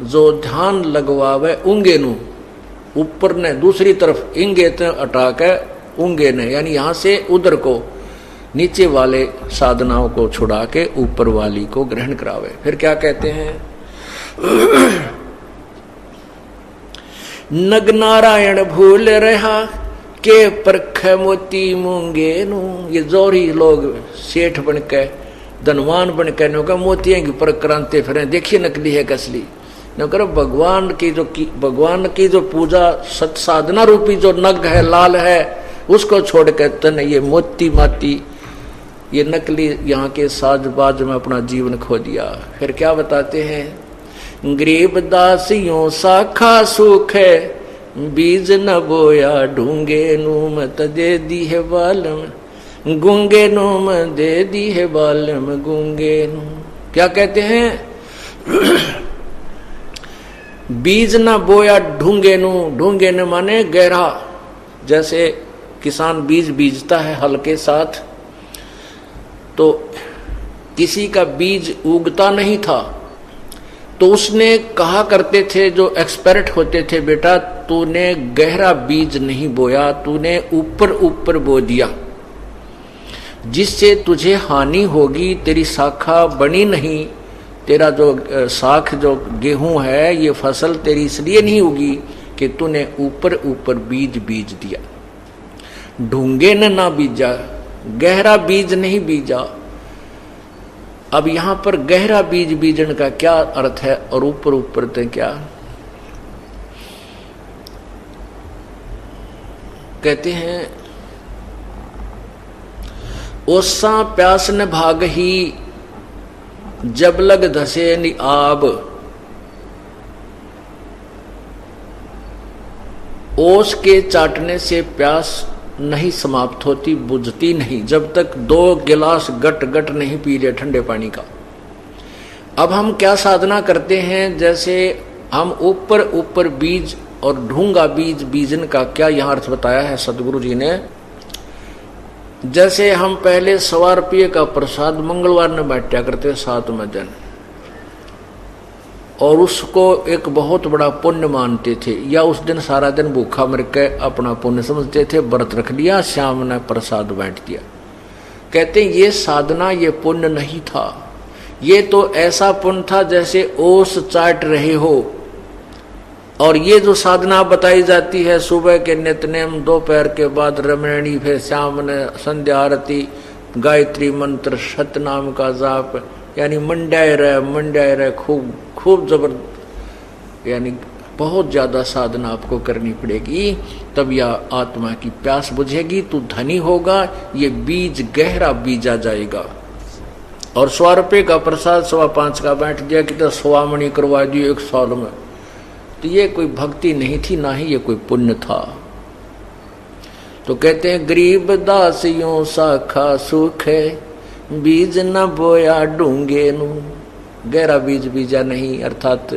जो ध्यान लगवावे उंगे नु, ऊपर ने दूसरी तरफ इंगे ते हटा के उंगे ने यानी यहां से उधर को नीचे वाले साधनाओं को छुड़ा के ऊपर वाली को ग्रहण करावे। फिर क्या कहते हैं, नग नारायण भूल रहा के परख मोती मूंगे नु। ये जोरी लोग सेठ बनके धनवान बनके नो का मोतियां की परख कराते फिर देखिए नकली है कसली न करो। भगवान की जो पूजा सत साधना रूपी जो नग है लाल है उसको छोड़ के तन ये मोती माती ये नकली यहाँ के साजबाज में अपना जीवन खो दिया। फिर क्या बताते हैं, गरीब दासियों साखा सुख है, बीज न बोया ढूंगे नूम दे दी है बालम, गूंगे नूम दे दी है बालम गूंगे नूम। क्या कहते हैं, बीज न बोया ढूंगे नू, ढूंगे न माने गहरा, जैसे किसान बीज बीजता है हल के साथ, तो किसी का बीज उगता नहीं था तो उसने कहा करते थे जो एक्सपर्ट होते थे, बेटा तूने गहरा बीज नहीं बोया, तूने ऊपर ऊपर बो दिया, जिससे तुझे हानि होगी, तेरी शाखा बनी नहीं, तेरा जो साख जो गेहूं है ये फसल तेरी इसलिए नहीं होगी कि तूने ऊपर ऊपर बीज बीज दिया। ढूंगे न ना बीजा, गहरा बीज नहीं बीजा। अब यहां पर गहरा बीज बीजन का क्या अर्थ है और ऊपर ऊपर तो क्या कहते हैं, ओसा प्यास न भाग ही जब लग धसे नि आब, ओस के चाटने से प्यास नहीं समाप्त होती, बुझती नहीं, जब तक 2 गिलास गट गट नहीं पी ले ठंडे पानी का। अब हम क्या साधना करते हैं, जैसे हम ऊपर ऊपर बीज और ढूंगा बीज बीजन का क्या यहाँ अर्थ बताया है सदगुरु जी ने। जैसे हम पहले 1.25 रुपये का प्रसाद मंगलवार ने बांटा करते 7 दिन, और उसको एक बहुत बड़ा पुण्य मानते थे, या उस दिन सारा दिन भूखा मर के अपना पुण्य समझते थे, व्रत रख लिया, शाम ने प्रसाद बांट दिया। कहते हैं ये साधना ये पुण्य नहीं था, ये तो ऐसा पुण्य था जैसे ओस चाट रहे हो। और ये जो साधना बताई जाती है, सुबह के नित्यनेम, दोपहर के बाद रमणी, फिर शाम ने संध्या आरती, गायत्री मंत्र, सतनाम का जाप, यानी मंडाए रहे खूब खूब जबर, यानी बहुत ज्यादा साधना आपको करनी पड़ेगी, तब यह आत्मा की प्यास बुझेगी, तू धनी होगा, ये बीज गहरा बीजा जाएगा। और 100 रुपये का प्रसाद 5.25 का बैठ दिया कि तो 100 मणि करवा दिए 1 साल में, तो ये कोई भक्ति नहीं थी, ना ही ये कोई पुण्य था। तो कहते हैं गरीब दासियों साखा सुख है, बीज न बोया ढूंगे नू, गहरा बीज बीजा नहीं, अर्थात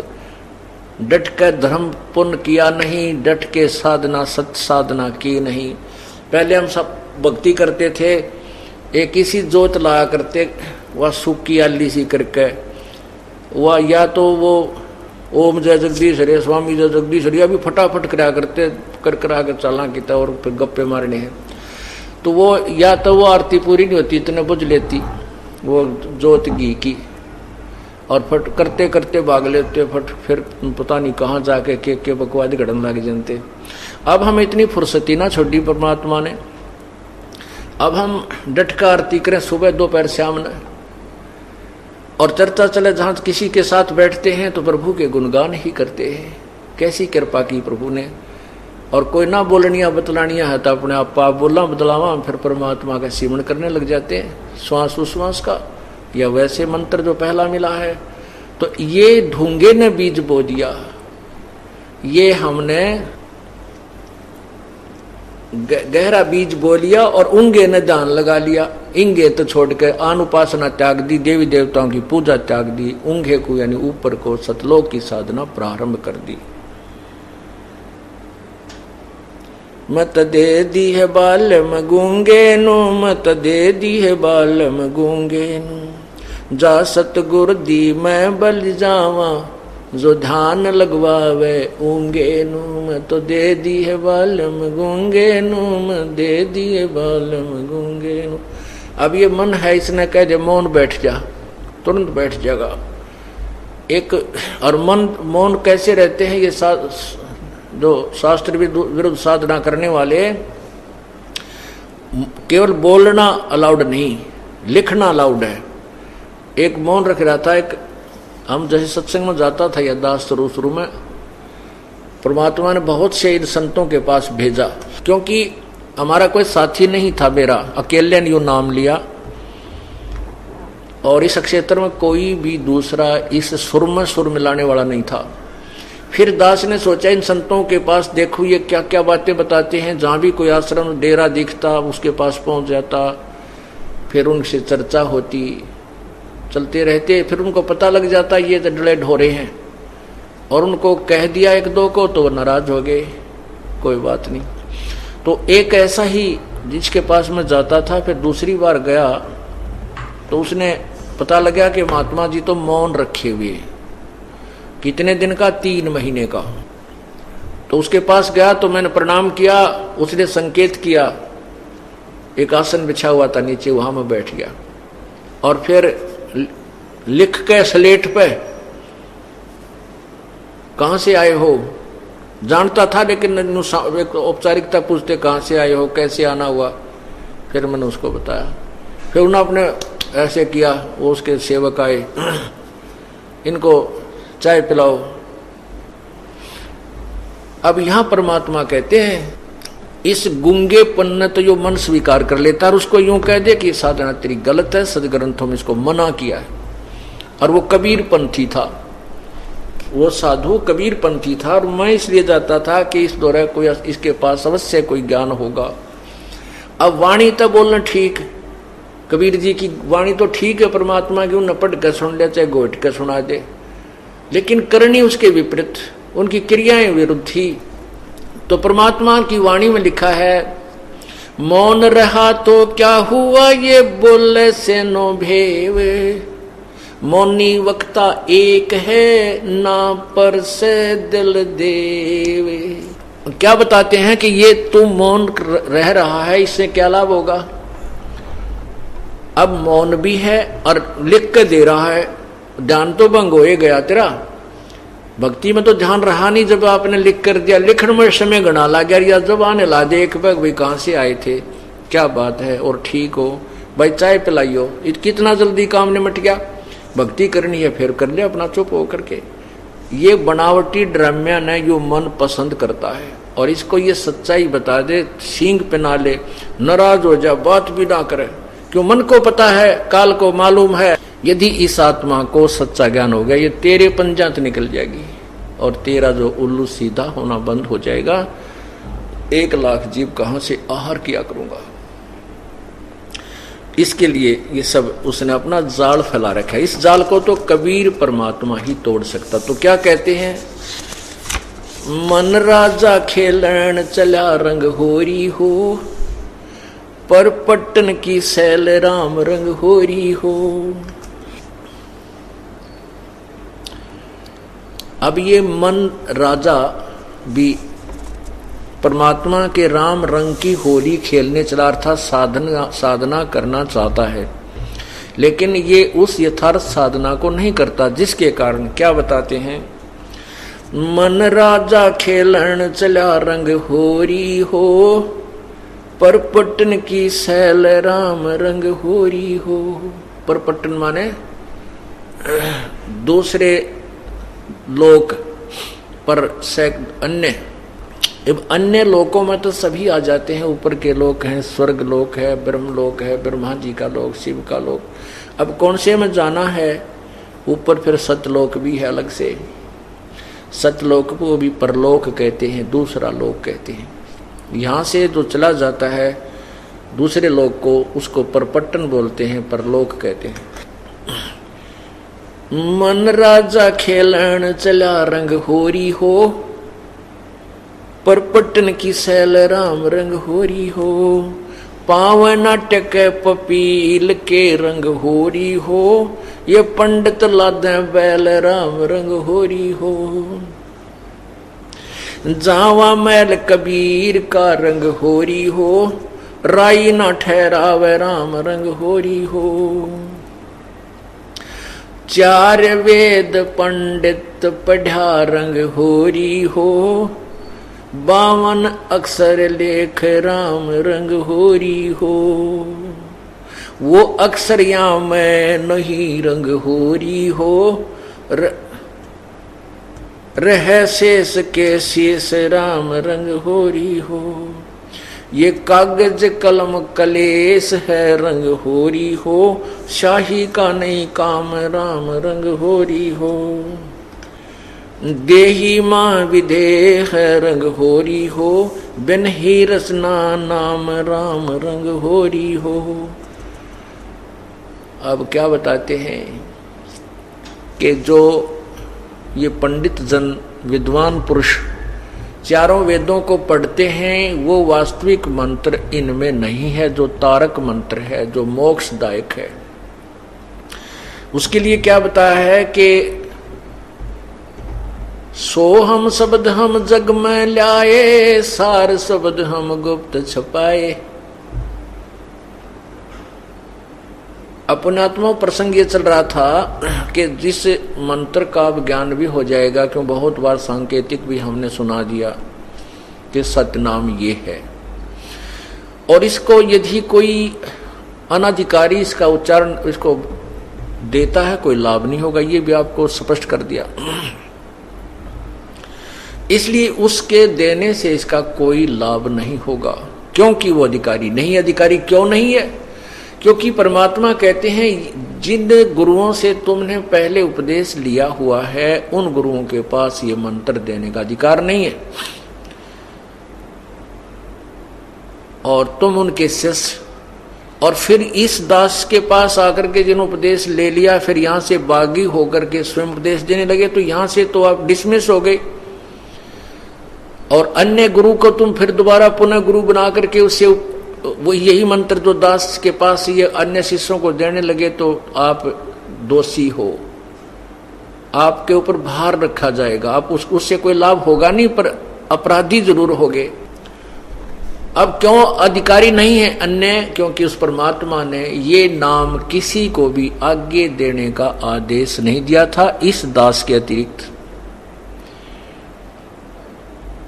डट कर धर्म पुण्य किया नहीं, डट के साधना सत साधना की नहीं। पहले हम सब भक्ति करते थे, एक इसी जोत लाया करते, वह सूखी आली सी करके, वह या तो वो ओम जय जगदीश हरे, स्वामी जय जगदीश हरे, अभी फटाफट कराया करते, कर आकर चलना किता और फिर गप्पे मारने हैं। तो वो या तो वो आरती पूरी नहीं होती, इतने बुझ लेती वो जोत घी की, और फट करते करते भाग लेते, फट फिर पता नहीं कहाँ जाके के बकवाद घड़न लग जानते। अब हम इतनी फुर्सती ना छोड़ी परमात्मा ने, अब हम डट का आरती करें सुबह दोपहर शाम ने, और चर्चा चले जहाँ किसी के साथ बैठते हैं तो प्रभु के गुणगान ही करते हैं। कैसी कृपा की प्रभु ने, और कोई ना बोलनिया बतलानिया है तो अपने आप बोलना बदलावा, फिर परमात्मा का सिमरण करने लग जाते हैं, श्वास उश्वास का, या वैसे मंत्र जो पहला मिला है। तो ये ढूंगे ने बीज बो दिया, ये हमने गहरा बीज बो लिया, और उंगे ने ध्यान लगा लिया, इंगे तो छोड़ के अनुपासना त्याग दी, देवी देवताओं की पूजा त्याग दी, उंगे को यानी ऊपर को सतलोक की साधना प्रारंभ कर दी। मत दे दी है बालम गूंगे नु, मत दे दी है बालम गूंगे नु। जा सतगुर दी मैं बल जावा, जो ध्यान लगवावे ऊंगे नु। मैं तो दे दी है बालम गूंगे नु, मैं दे दी है बालम गूंगे नु। अब ये मन है, इसने कह दे मौन बैठ जा, तुरंत बैठ जाएगा। एक और मन मौन कैसे रहते हैं, ये जो शास्त्र विरुद्ध साधना करने वाले, केवल बोलना अलाउड नहीं, लिखना अलाउड है। एक मौन रख रहा था, एक हम जैसे सत्संग में जाता था या दास शुरू में, परमात्मा ने बहुत से इन संतों के पास भेजा, क्योंकि हमारा कोई साथी नहीं था, मेरा अकेले ने यो नाम लिया, और इस क्षेत्र में कोई भी दूसरा इस सुर में सुर मिलाने वाला नहीं था। फिर दास ने सोचा इन संतों के पास देखो ये क्या क्या बातें बताते हैं, जहां भी कोई आश्रम डेरा दिखता उसके पास पहुंच जाता, फिर उनसे चर्चा होती, चलते रहते, फिर उनको पता लग जाता ये तो डले ढोरे हैं, और उनको कह दिया एक दो को तो नाराज हो गए, कोई बात नहीं। तो एक ऐसा ही जिसके पास मैं जाता था, फिर दूसरी बार गया तो उसने पता लगा कि महात्मा जी तो मौन रखे हुए, कितने दिन का, 3 महीने का। तो उसके पास गया तो मैंने प्रणाम किया, उसने संकेत किया, एक आसन बिछा हुआ था नीचे, वहां मैं बैठ गया, और फिर लिख के स्लेट पे कहां से आए हो, जानता था लेकिन एक औपचारिकता पूछते कहां से आए हो, कैसे आना हुआ, फिर मैंने उसको बताया। फिर उन्होंने अपने ऐसे किया, वो उसके सेवक आए, इनको चाय पिलाओ। अब यहां परमात्मा कहते हैं इस गूंगेपन ने तो जो मन स्वीकार कर लेता है, और उसको यूं कह दे कि साधना तेरी गलत है, सदग्रंथों में इसको मना किया है। और वो कबीरपंथी था, वो साधु कबीरपंथी था, और मैं इसलिए जाता था कि इस दौरे कोई इसके पास अवश्य कोई ज्ञान होगा। अब वाणी तो बोलना ठीक, कबीर जी की वाणी तो ठीक है, परमात्मा की उन्हें पढ़ कर सुन ले चाहे गोट कर सुना दे, लेकिन करनी उसके विपरीत, उनकी क्रियाएं विरुद्ध थी। तो परमात्मा की वाणी में लिखा है, मौन रहा तो क्या हुआ ये बोले से नो भेवे, मौनी वक्ता एक है ना पर से दिल देवे। क्या बताते हैं कि ये तू मौन रह रहा है, इससे क्या लाभ होगा। अब मौन भी है और लिख के दे रहा है, ध्यान तो भंग हो गया तेरा, भक्ति में तो ध्यान रहा नहीं जब आपने लिख कर दिया। लिखने में समय गणा ला गया, या जब आने ला दे एक बैग भाई कहां से आए थे, क्या बात है, और ठीक हो भाई चाय पिलाइयो, कितना जल्दी काम निमट गया। भक्ति करनी है फिर कर ले अपना चुप हो करके। ये बनावटी ड्रामिया ने जो मन पसंद करता है, और इसको ये सच्चाई बता दे, सींग पिना ले, नाराज हो जा, बात भी ना करे, क्यों मन को पता है, काल को मालूम है। यदि इस आत्मा को सच्चा ज्ञान हो गया, ये तेरे पंजात निकल जाएगी, और तेरा जो उल्लू सीधा होना बंद हो जाएगा। 1 लाख जीव कहां से आहार किया करूंगा। इसके लिए ये सब उसने अपना जाल फैला रखा है। इस जाल को तो कबीर परमात्मा ही तोड़ सकता। तो क्या कहते हैं, मन राजा खेलन चला रंग होरी हो, पर पट्टन की सैल राम रंग होरी हो। अब ये मन राजा भी परमात्मा के राम रंग की होली खेलने चला, अर्थात साधना करना चाहता है, लेकिन ये उस यथार्थ साधना को नहीं करता, जिसके कारण क्या बताते हैं, मन राजा खेलन चला रंग होरी हो, पर पट्टन की सैल राम रंग होरी हो। पर पट्टन माने दूसरे लोक, पर अन्य, अब अन्य लोकों में तो सभी आ जाते हैं, ऊपर के लोक हैं, स्वर्ग लोक है, ब्रह्म लोक है, ब्रह्मा जी का लोक, शिव का लोक। अब कौन से में जाना है, ऊपर फिर सतलोक भी है अलग से, सतलोक को भी परलोक कहते हैं, दूसरा लोक कहते हैं। यहाँ से जो चला जाता है दूसरे लोक को, उसको परपट्टन बोलते हैं, परलोक कहते हैं। मन राजा खेलन चला रंग होरी हो, परपटन की सैल राम रंग होरी हो, पावन नाटक पपील के रंग होरी हो, ये पंडित लादे बैल राम रंग होरी हो। जावा मैल कबीर का रंग होरी हो, राई न ठहरावे राम रंग होरी हो। चार वेद पंडित पढ़ा रंग होरी हो, 52 अक्षर लेख राम रंग होरी हो। वो अक्षर या मैं नहीं रंग होरी हो, रह शेष के शेष राम रंग होरी हो। ये कागज कलम कलेश है रंग होरी हो, शाही का नहीं काम राम रंग होरी हो। देही माँ विदेह रंग होरी हो, बिन ही रसना नाम राम रंग होरी हो। अब क्या बताते हैं कि जो ये पंडित जन विद्वान पुरुष चारों वेदों को पढ़ते हैं, वो वास्तविक मंत्र इनमें नहीं है, जो तारक मंत्र है, जो मोक्षदायक है। उसके लिए क्या बताया है कि सो हम शब्द हम जग में लाए, सार शब्द हम गुप्त छपाए। अपनात्मा प्रसंग ये चल रहा था कि जिस मंत्र का ज्ञान भी हो जाएगा, क्यों बहुत बार सांकेतिक भी हमने सुना दिया कि सतनाम ये है, और इसको यदि कोई अनाधिकारी इसका उच्चारण इसको देता है, कोई लाभ नहीं होगा, ये भी आपको स्पष्ट कर दिया। इसलिए उसके देने से इसका कोई लाभ नहीं होगा, क्योंकि वो अधिकारी नहीं। अधिकारी क्यों नहीं है? क्योंकि परमात्मा कहते हैं जिन गुरुओं से तुमने पहले उपदेश लिया हुआ है, उन गुरुओं के पास ये मंत्र देने का अधिकार नहीं है, और तुम उनके शिष्य। और फिर इस दास के पास आकर के जिन उपदेश ले लिया, फिर यहां से बागी होकर के स्वयं उपदेश देने लगे, तो यहां से तो आप डिसमिस हो गए। और अन्य गुरु को तुम फिर दोबारा पुनः गुरु बना करके उससे वो यही मंत्र जो दास के पास ये अन्य शिष्यों को देने लगे, तो आप दोषी हो, आपके ऊपर भार रखा जाएगा, आप उससे कोई लाभ होगा नहीं, पर अपराधी जरूर होगे। अब क्यों अधिकारी नहीं है अन्य? क्योंकि उस परमात्मा ने ये नाम किसी को भी आगे देने का आदेश नहीं दिया था इस दास के अतिरिक्त।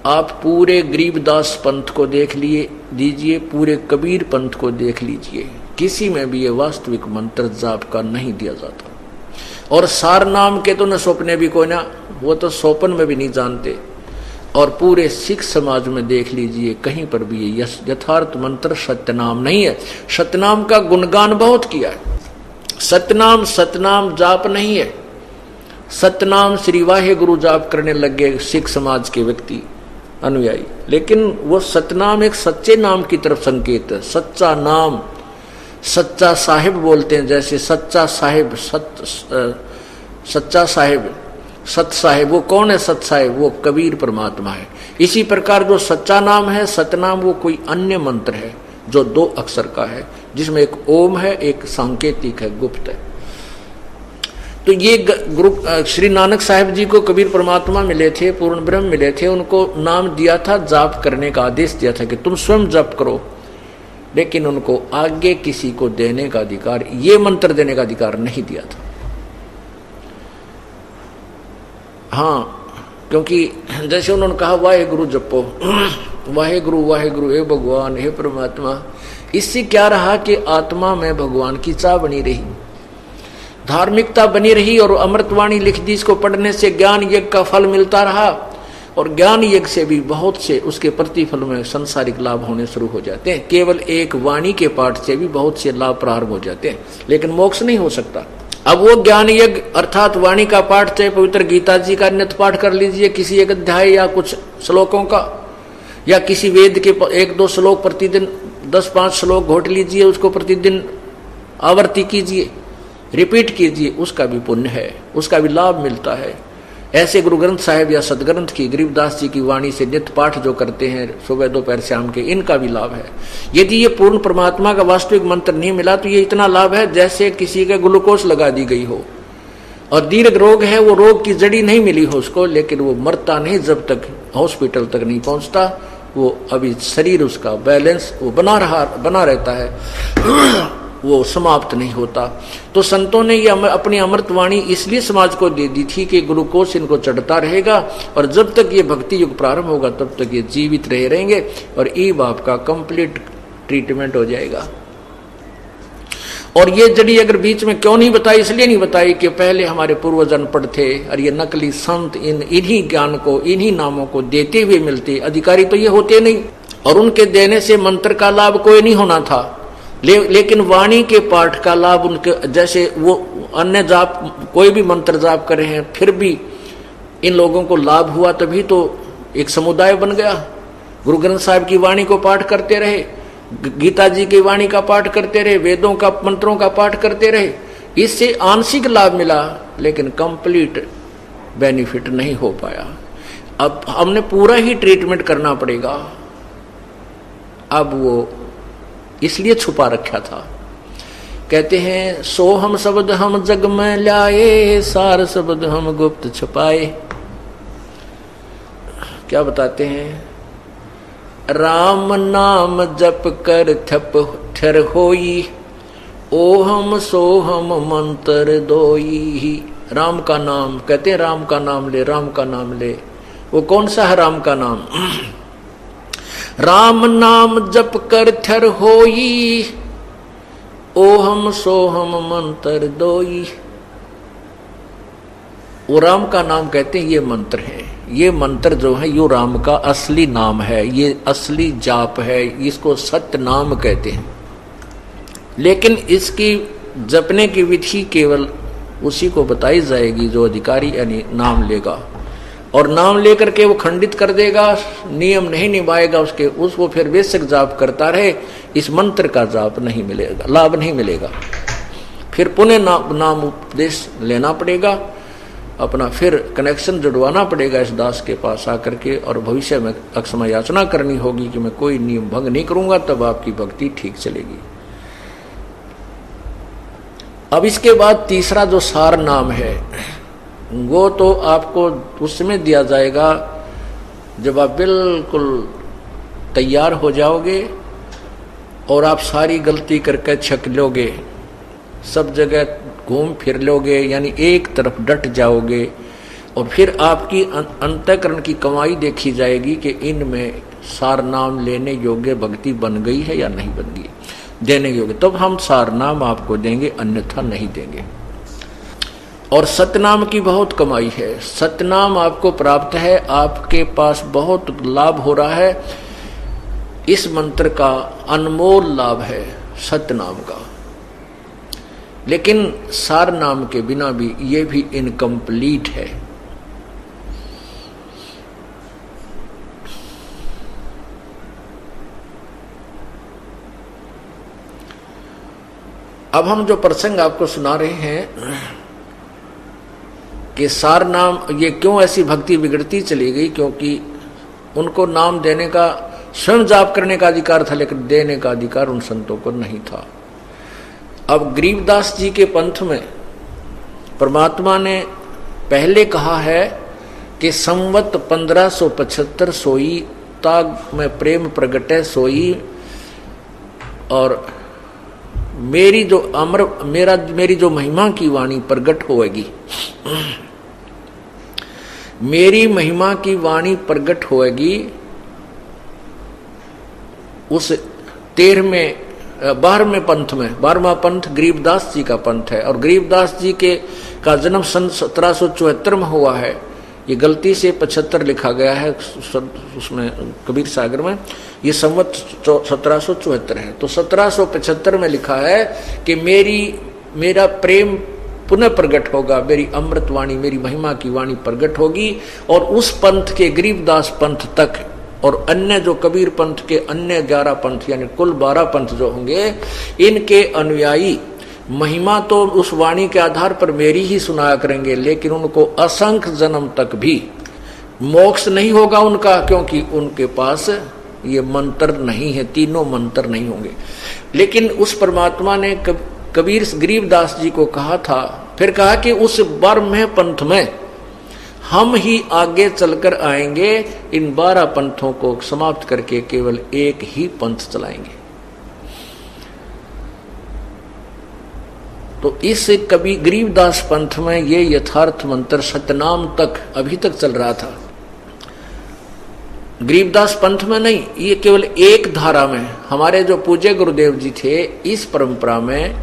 आप पूरे गरीबदास पंथ को देख लीजिए, पूरे कबीर पंथ को देख लीजिए, किसी में भी ये वास्तविक मंत्र जाप का नहीं दिया जाता। और सार नाम के तो न सौंपने भी कोई ना, वो तो सौपन में भी नहीं जानते। और पूरे सिख समाज में देख लीजिए, कहीं पर भी ये यथार्थ मंत्र सत्यनाम नहीं है। सतनाम का गुणगान बहुत किया है, सतनाम सतनाम जाप नहीं है। सतनाम श्री वाहे गुरु जाप करने लग गए सिख समाज के व्यक्ति अनुयायी, लेकिन वो सतनाम एक सच्चे नाम की तरफ संकेत है। सच्चा नाम, सच्चा साहिब बोलते हैं, जैसे सच्चा साहिब, सच्चा साहिब, सत साहिब, वो कौन है सत साहिब? वो कबीर परमात्मा है। इसी प्रकार जो सच्चा नाम है सतनाम, वो कोई अन्य मंत्र है जो 2 अक्षर का है, जिसमें एक ओम है, एक सांकेतिक है, गुप्त है। तो ये गुरु श्री नानक साहिब जी को कबीर परमात्मा मिले थे, पूर्ण ब्रह्म मिले थे, उनको नाम दिया था, जाप करने का आदेश दिया था कि तुम स्वयं जाप करो, लेकिन उनको आगे किसी को देने का अधिकार, ये मंत्र देने का अधिकार नहीं दिया था। हाँ, क्योंकि जैसे उन्होंने कहा वाहे गुरु जपो, वाहे गुरु हे भगवान, हे परमात्मा, इससे क्या रहा कि आत्मा में भगवान की चाह बनी रही, धार्मिकता बनी रही, और अमृतवाणी लिख दी, इसको पढ़ने से ज्ञान यज्ञ का फल मिलता रहा, और ज्ञान यज्ञ से भी बहुत से उसके प्रतिफल में संसारिक लाभ होने शुरू हो जाते हैं। केवल एक वाणी के पाठ से भी बहुत से लाभ प्रारंभ हो जाते हैं, लेकिन मोक्ष नहीं हो सकता। अब वो ज्ञान यज्ञ अर्थात वाणी का पाठ, चाहे पवित्र गीता जी का नित्य पाठ कर लीजिए, किसी एक अध्याय या कुछ श्लोकों का, या किसी वेद के 1-2 श्लोक प्रतिदिन, 10-5 श्लोक घोट लीजिए, उसको प्रतिदिन आवर्ती कीजिए, रिपीट कीजिए, उसका भी पुण्य है, उसका भी लाभ मिलता है। ऐसे गुरु ग्रंथ साहिब या सदग्रंथ की गरीबदास जी की वाणी से नित्य पाठ जो करते हैं सुबह दोपहर शाम के, इनका भी लाभ है। यदि ये पूर्ण परमात्मा का वास्तविक मंत्र नहीं मिला तो ये इतना लाभ है जैसे किसी के ग्लूकोज लगा दी गई हो, और दीर्घ रोग है, वो रोग की जड़ी नहीं मिली हो उसको, लेकिन वो मरता नहीं जब तक हॉस्पिटल तक नहीं पहुंचता। वो अभी शरीर उसका बैलेंस वो बना रहता है, वो समाप्त नहीं होता। तो संतों ने ये अपनी अमृतवाणी इसलिए समाज को दे दी थी कि ग्लूकोज इनको चढ़ता रहेगा, और जब तक ये भक्ति युग प्रारंभ होगा तब तक ये जीवित रहेंगे और ई बाप का कंप्लीट ट्रीटमेंट हो जाएगा। और ये जड़ी अगर बीच में क्यों नहीं बताई, इसलिए नहीं बताई कि पहले हमारे पूर्वज अनपढ़ थे और ये नकली संत इन्हीं ज्ञान को, इन्हीं नामों को देते हुए मिलते, अधिकारी तो ये होते नहीं, और उनके देने से मंत्र का लाभ कोई नहीं होना था। लेकिन वाणी के पाठ का लाभ उनके, जैसे वो अन्य जाप कोई भी मंत्र जाप कर रहे हैं फिर भी इन लोगों को लाभ हुआ, तभी तो एक समुदाय बन गया। गुरु ग्रंथ साहिब की वाणी को पाठ करते रहे, गीता जी की वाणी का पाठ करते रहे, वेदों का मंत्रों का पाठ करते रहे, इससे आंशिक लाभ मिला लेकिन कंप्लीट बेनिफिट नहीं हो पाया। अब हमने पूरा ही ट्रीटमेंट करना पड़ेगा। अब वो इसलिए छुपा रखा था। कहते हैं सोहम शब्द हम जग में लाए, सार शब्द हम गुप्त छुपाए। क्या बताते हैं? राम नाम जप कर थप ठर होई, ओहम सोहम मंत्र दोई। राम का नाम, कहते हैं राम का नाम ले, राम का नाम ले। वो कौन सा है राम का नाम? राम नाम जप कर थर होई, ओहम सोहम मंत्र दोई। वो राम का नाम कहते हैं ये मंत्र है। ये मंत्र जो है यो राम का असली नाम है, ये असली जाप है, इसको सत्य नाम कहते हैं। लेकिन इसकी जपने की विधि केवल उसी को बताई जाएगी जो अधिकारी यानी नाम लेगा, और नाम लेकर के वो खंडित कर देगा, नियम नहीं निभाएगा उसके, उसको फिर बेशक जाप करता रहे, इस मंत्र का जाप नहीं मिलेगा, लाभ नहीं मिलेगा। फिर पुनः नाम उपदेश लेना पड़ेगा, अपना फिर कनेक्शन जुड़वाना पड़ेगा इस दास के पास आकर के, और भविष्य में अक्षमा याचना करनी होगी कि मैं कोई नियम भंग नहीं करूंगा, तब आपकी भक्ति ठीक चलेगी। अब इसके बाद तीसरा जो सार नाम है वो तो आपको उसमें दिया जाएगा जब आप बिल्कुल तैयार हो जाओगे और आप सारी गलती करके छक लोगे, सब जगह घूम फिर लोगे, यानी एक तरफ डट जाओगे, और फिर आपकी अंतःकरण की कमाई देखी जाएगी कि इनमें सार नाम लेने योग्य भक्ति बन गई है या नहीं बन गई, देने योग्य, तब हम सार नाम आपको देंगे, अन्यथा नहीं देंगे। और सतनाम की बहुत कमाई है, सतनाम आपको प्राप्त है, आपके पास बहुत लाभ हो रहा है, इस मंत्र का अनमोल लाभ है सतनाम का। लेकिन सार नाम के बिना भी ये भी इनकम्प्लीट है। अब हम जो प्रसंग आपको सुना रहे हैं कि सार नाम, ये क्यों ऐसी भक्ति बिगड़ती चली गई, क्योंकि उनको नाम देने का, स्वयं जाप करने का अधिकार था लेकिन देने का अधिकार उन संतों को नहीं था। अब गरीबदास जी के पंथ में परमात्मा ने पहले कहा है कि संवत 1575 सोई, ताग में प्रेम प्रगटे सोई, और मेरी जो मेरी जो महिमा की वाणी प्रगट होएगी, मेरी महिमा की वाणी प्रगट होएगी, उस 12वें पंथ में, 12वां पंथ गरीबदास जी का पंथ है, और गरीबदास जी का जन्म सन 1774 में हुआ है। ये गलती से 75 लिखा गया है उसमें कबीर सागर में, ये संवत 1774 है। तो 1775 में लिखा है कि मेरा प्रेम पुनः प्रकट होगा, मेरी अमृतवाणी, मेरी महिमा की वाणी प्रकट होगी, और उस पंथ के गरीबदास पंथ तक और अन्य जो कबीर पंथ के अन्य 11 पंथ यानी कुल 12 पंथ जो होंगे, इनके अनुयायी महिमा तो उस वाणी के आधार पर मेरी ही सुनाया करेंगे, लेकिन उनको असंख्य जन्म तक भी मोक्ष नहीं होगा उनका, क्योंकि उनके पास ये मंत्र नहीं है, तीनों मंत्र नहीं होंगे। लेकिन उस परमात्मा ने कबीर गरीबदास जी को कहा था, फिर कहा कि उस ब्रह्म पंथ में हम ही आगे चलकर आएंगे, इन 12 पंथों को समाप्त करके केवल एक ही पंथ चलाएंगे। तो इस कभी गरीबदास पंथ में ये यथार्थ मंत्र सतनाम तक अभी तक चल रहा था। गरीबदास पंथ में नहीं, ये केवल एक धारा में हमारे जो पूज्य गुरुदेव जी थे, इस परंपरा में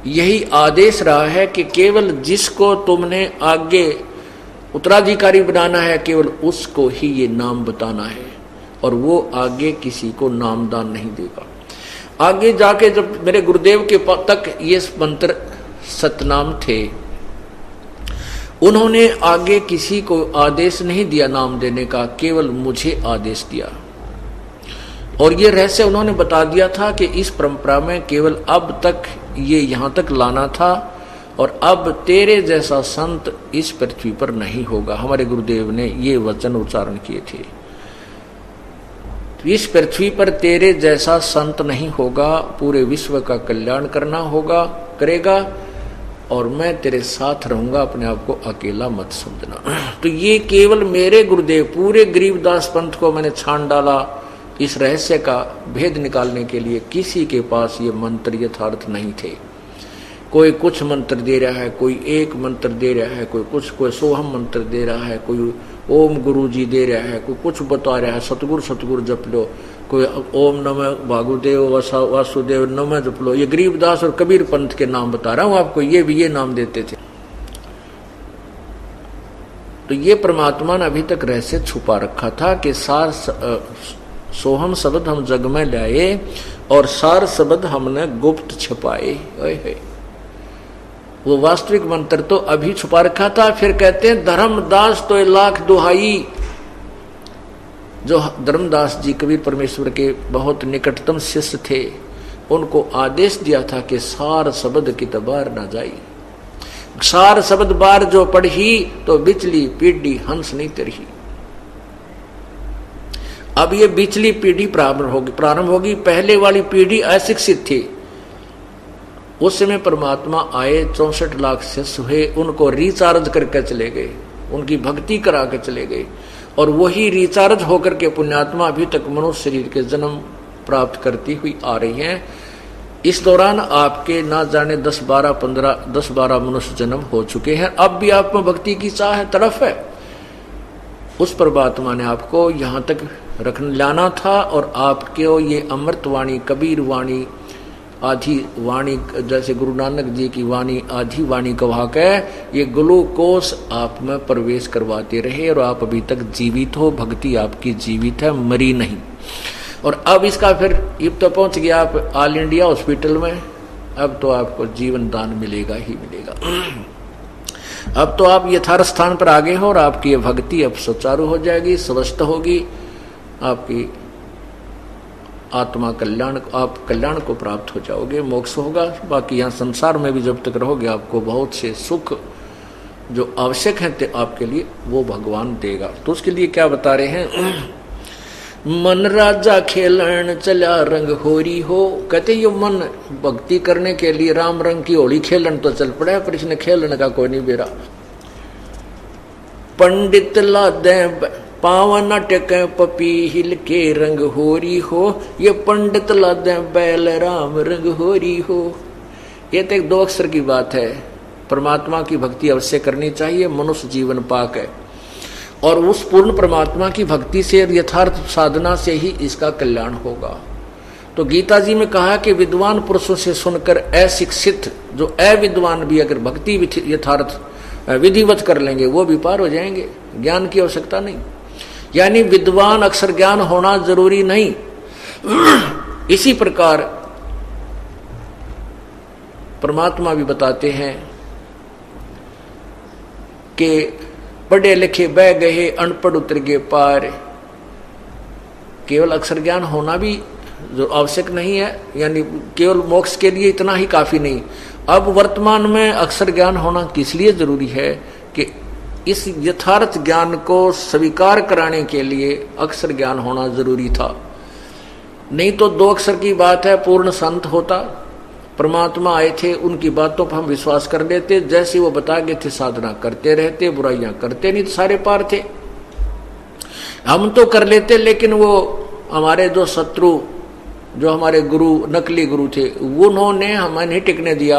यही आदेश रहा है कि केवल जिसको तुमने आगे उत्तराधिकारी बनाना है, केवल उसको ही ये नाम बताना है, और वो आगे किसी को नामदान नहीं देगा। आगे जाके जब मेरे गुरुदेव के तक ये मंत्र सतनाम थे, उन्होंने आगे किसी को आदेश नहीं दिया नाम देने का, केवल मुझे आदेश दिया। और ये रहस्य उन्होंने बता दिया था कि इस परंपरा में केवल अब तक ये यहां तक लाना था, और अब तेरे जैसा संत इस पृथ्वी पर नहीं होगा। हमारे गुरुदेव ने ये वचन उच्चारण किए थे, इस पृथ्वी पर तेरे जैसा संत नहीं होगा, पूरे विश्व का कल्याण करना होगा, करेगा, और मैं तेरे साथ रहूंगा, अपने आप को अकेला मत समझना। तो ये केवल मेरे गुरुदेव, पूरे गरीबदास पंथ को मैंने छान डाला इस रहस्य का भेद निकालने के लिए। किसी के पास ये मंत्र यथार्थ नहीं थे। कोई कुछ मंत्र दे रहा है, कोई एक मंत्र दे रहा है, कोई कुछ, कोई सोहम मंत्र दे रहा है, कोई ओम गुरु जी दे रहा है, कोई कुछ बता रहा है, सतगुरु जप लो, कोई ओम नमः भागुदेव वासुदेव नमः जप लो। ये गरीबदास और कबीर पंथ के नाम बता रहा हूं आपको, ये भी ये नाम देते थे। तो ये परमात्मा ने अभी तक रहस्य छुपा रखा था कि सार सोहम शब्द हम जग में लाए, और सार शब्द हमने गुप्त छुपाए। वो वास्तविक मंत्र तो अभी छुपा रखा था। फिर कहते हैं धर्मदास तो लाख दुहाई, जो धर्मदास जी कबीर परमेश्वर के बहुत निकटतम शिष्य थे, उनको आदेश दिया था कि सार शब्द की तबार ना जाई, सार शब्द बार जो पढ़ी तो बिचली पीढ़ी हंस नहीं तरही। अब ये बिचली पीढ़ी प्रारंभ होगी। पहले वाली पीढ़ी अशिक्षित थी, उस समय परमात्मा आए, 64 लाख शिष्य हुए, उनको रिचार्ज करके चले गए, उनकी भक्ति करा के चले गए, और वही रिचार्ज होकर के पुण्यात्मा अभी तक मनुष्य शरीर के जन्म प्राप्त करती हुई आ रही हैं। इस दौरान आपके ना जाने 10-12 मनुष्य जन्म हो चुके हैं। अब भी आप में भक्ति की चाह है, तरफ है। उस परमात्मा ने आपको यहाँ तक लाना था, और आपके ये अमृत वाणी, कबीर वाणी, आधी वाणी, जैसे गुरु नानक जी की वाणी आधी वाणी कहा के ये ग्लूकोस आप में प्रवेश करवाते रहे, और आप अभी तक जीवित हो, भक्ति आपकी जीवित है, मरी नहीं। और अब इसका फिर अब तो पहुंच गया आप ऑल इंडिया हॉस्पिटल में, अब तो आपको जीवन दान मिलेगा ही मिलेगा। अब तो आप यथार्थ स्थान पर आगे हो, और आपकी ये भक्ति अब सुचारू हो जाएगी, स्वस्थ होगी, आपकी आत्मा कल्याण, आप कल्याण को प्राप्त हो जाओगे, मोक्ष होगा। बाकी यहाँ संसार में भी जब तक रहोगे आपको बहुत से सुख जो आवश्यक है आपके लिए, वो भगवान देगा। तो उसके लिए क्या बता रहे हैं, मन राजा खेलन चला रंग होरी हो। कहते ये मन भक्ति करने के लिए राम रंग की होली खेलन तो चल पड़ा है, पर इसने खेलने का कोई नहीं बेरा। पंडित लादे पावन टेके पपीहिल के रंग होरी हो, ये पंडित लादे बैल राम रंग होरी हो। ये तो एक 2 अक्षर की बात है। परमात्मा की भक्ति अवश्य करनी चाहिए, मनुष्य जीवन पाक है, और उस पूर्ण परमात्मा की भक्ति से, यथार्थ साधना से ही इसका कल्याण होगा। तो गीता जी में कहा कि विद्वान पुरुषों से सुनकर अशिक्षित, जो अविद्वान भी अगर भक्ति यथार्थ विधिवत कर लेंगे, वो भी पार हो जाएंगे, ज्ञान की आवश्यकता नहीं। यानी विद्वान अक्षर ज्ञान होना जरूरी नहीं। इसी प्रकार परमात्मा भी बताते हैं कि पढ़े लिखे बह गए, अनपढ़ उतर गए पार। केवल अक्षर ज्ञान होना भी जो आवश्यक नहीं है, यानी केवल मोक्ष के लिए इतना ही काफी नहीं। अब वर्तमान में अक्षर ज्ञान होना किस लिए जरूरी है कि इस यथार्थ ज्ञान को स्वीकार कराने के लिए अक्षर ज्ञान होना जरूरी था। नहीं तो 2 अक्षर की बात है, पूर्ण संत होता, परमात्मा आए थे, उनकी बातों पर हम विश्वास कर लेते, जैसे वो बता गए थे साधना करते रहते, बुराइयां करते नहीं तो सारे पार थे। हम तो कर लेते, लेकिन वो हमारे जो शत्रु, जो हमारे गुरु, नकली गुरु थे, उन्होंने हमें नहीं टिकने दिया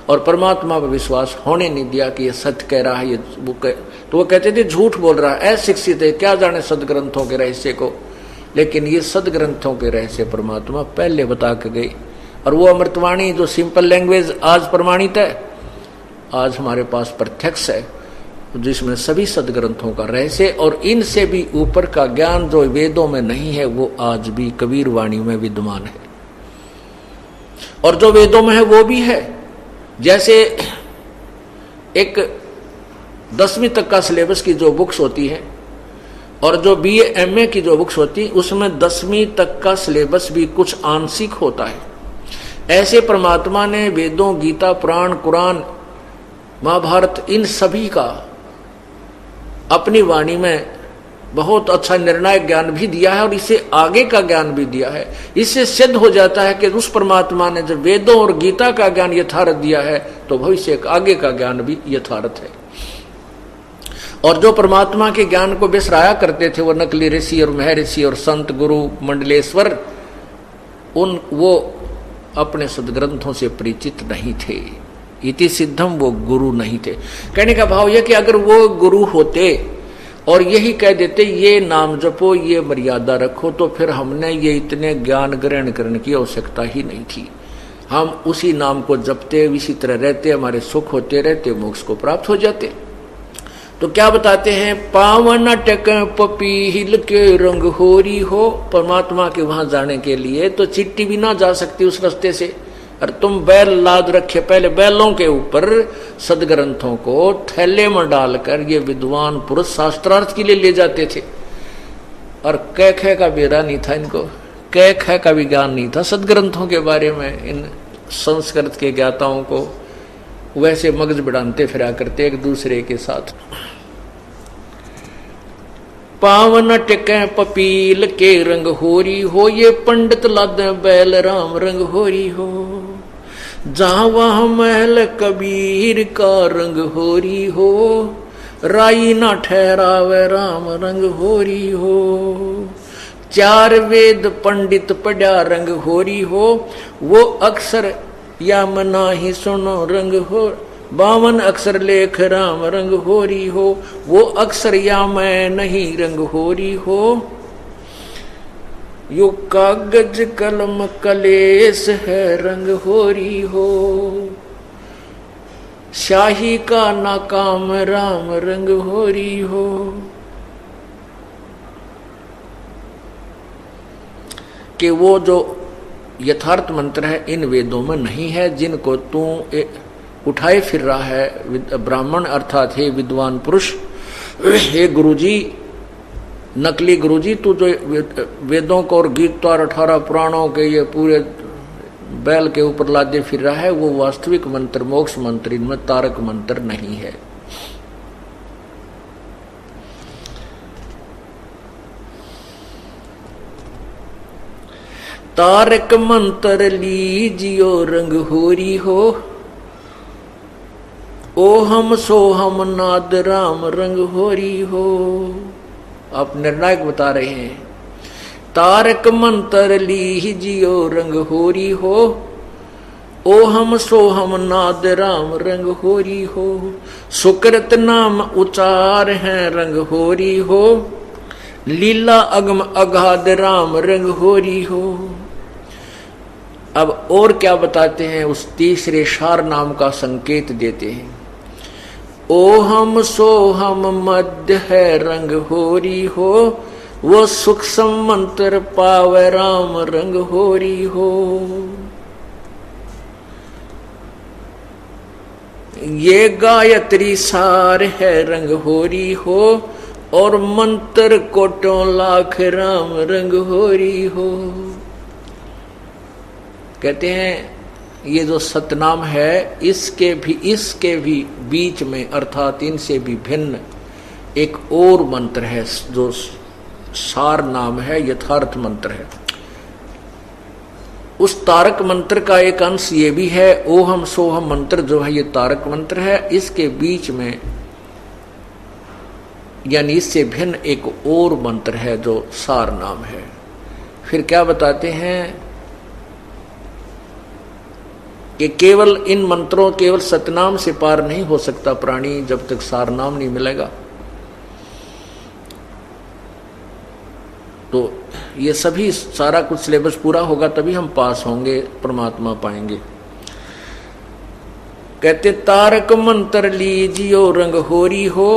और परमात्मा पर विश्वास होने नहीं दिया कि ये सत्य कह रहा है। ये तो वो कहते थे झूठ बोल रहा है, अशिक्षित है, क्या जाने सदग्रंथों के रहस्य को। लेकिन ये सदग्रंथों के रहस्य परमात्मा पहले बता के गए। और वो अमृतवाणी जो सिंपल लैंग्वेज आज प्रमाणित है, आज हमारे पास प्रत्यक्ष है, जिसमें सभी सदग्रंथों का रहस्य और इनसे भी ऊपर का ज्ञान जो वेदों में नहीं है, वो आज भी कबीर वाणी में विद्यमान है। और जो वेदों में है वो भी है। जैसे एक 10वीं तक का सिलेबस की जो बुक्स होती है और जो BA MA की जो बुक्स होती है, उसमें 10वीं तक का सिलेबस भी कुछ आंशिक होता है। ऐसे परमात्मा ने वेदों, गीता, पुराण, कुरान, महाभारत, इन सभी का अपनी वाणी में बहुत अच्छा निर्णायक ज्ञान भी दिया है और इसे आगे का ज्ञान भी दिया है। इससे सिद्ध हो जाता है कि उस परमात्मा ने जब वेदों और गीता का ज्ञान यथार्थ दिया है तो भविष्य आगे का ज्ञान भी यथार्थ है। और जो परमात्मा के ज्ञान को बिसराया करते थे, वो नकली ऋषि और महर्षि और संत, गुरु, मंडलेश्वर, वो अपने सदग्रंथों से परिचित नहीं थे। इति सिद्धम, वो गुरु नहीं थे। कहने का भाव यह कि अगर वो गुरु होते और यही कह देते ये नाम जपो, ये मर्यादा रखो, तो फिर हमने ये इतने ज्ञान ग्रहण करने की आवश्यकता ही नहीं थी। हम उसी नाम को जपते, इसी तरह रहते, हमारे सुख होते रहते, मोक्ष को प्राप्त हो जाते। तो क्या बताते हैं, पावन टक पपीहिल के रंग होरी हो। परमात्मा के वहां जाने के लिए तो चिट्ठी भी ना जा सकती उस रास्ते से। और तुम बैल लाद रखे, पहले बैलों के ऊपर सदग्रंथों को थैले में डालकर ये विद्वान पुरुष शास्त्रार्थ के लिए ले जाते थे। और कै खे का बेरा नहीं था इनको, कै खे का भी ज्ञान नहीं था सदग्रंथों के बारे में। इन संस्कृत के ज्ञाताओं को वैसे मगज बढ़ाते फिरा करते एक दूसरे के साथ। पावन टिके पपील के रंग होरी हो, ये पंडित लादे बैल राम रंग होरी हो। जहां वहां महल कबीर का रंग होरी हो, राई ना ठहरावे राम रंग होरी हो। 4 वेद पंडित पढ़ा रंग होरी हो, वो अक्षर या मना ही सुनो रंग हो। 52 अक्षर लेख राम रंग होरी हो, वो अक्षर या मैं नहीं रंग होरी हो। यो कागज कलम कलेस है रंग होरी हो, शाही का नाकाम राम रंग होरी हो। कि वो जो यथार्थ मंत्र है इन वेदों में नहीं है, जिनको तू उठाए फिर रहा है ब्राह्मण अर्थात हे विद्वान पुरुष, हे गुरुजी, नकली गुरुजी, तू जो वेदों को और गीता और 18 पुराणों के ये पूरे बैल के ऊपर लादे फिर रहा है, वो वास्तविक मंत्र, मोक्ष मंत्र, इनमें तारक मंत्र नहीं है। तारक मंत्र लीजियो रंग होरी हो, ओ हम सो हम नाद राम रंग होरी हो। आप निर्णायक बता रहे हैं, तारक मंत्र लीजियो रंग होरी हो, ओ हम सो हम नाद राम रंग होरी हो। सुकृत नाम उचार है रंग होरी हो, लीला अगम अगाध राम रंग होरी हो। अब और क्या बताते हैं, उस तीसरे शार नाम का संकेत देते हैं। ओ हम सो हम मध्य है रंग होरी हो, वो सूक्ष्म मंत्र पावे राम रंग होरी हो। ये गायत्री सार है रंग होरी हो, और मंत्र कोटों लाख राम रंग होरी हो। कहते हैं ये जो सतनाम है इसके भी बीच में अर्थात इनसे भी भिन्न एक और मंत्र है जो सार नाम है, यथार्थ मंत्र है। उस तारक मंत्र का एक अंश ये भी है, ओहम सोहम मंत्र जो है ये तारक मंत्र है। इसके बीच में यानी इससे भिन्न एक और मंत्र है जो सार नाम है। फिर क्या बताते हैं कि केवल इन मंत्रों, केवल सतनाम से पार नहीं हो सकता प्राणी जब तक सार नाम नहीं मिलेगा। तो ये सभी सारा कुछ सिलेबस पूरा होगा तभी हम पास होंगे, परमात्मा पाएंगे। कहते तारक मंत्र लीजियो रंग होरी हो,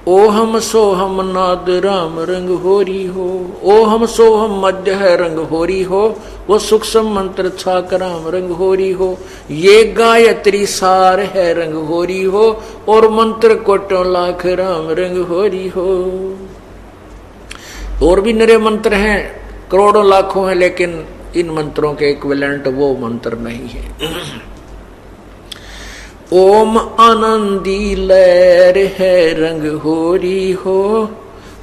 ओहम सोहम नाद राम रंग होरी हो। ओहम सोहम मध्य है रंग होरी हो, वो सूक्ष्म मंत्र छाक राम रंग होरी हो। ये गायत्री सार है रंग होरी हो, और मंत्र कोटों लाख राम रंग होरी हो। और भी नरे मंत्र हैं, करोड़ों लाखों हैं, लेकिन इन मंत्रों के इक्विवेलेंट वो मंत्र नहीं है। ओम आनंदी लहर है रंग होरी हो,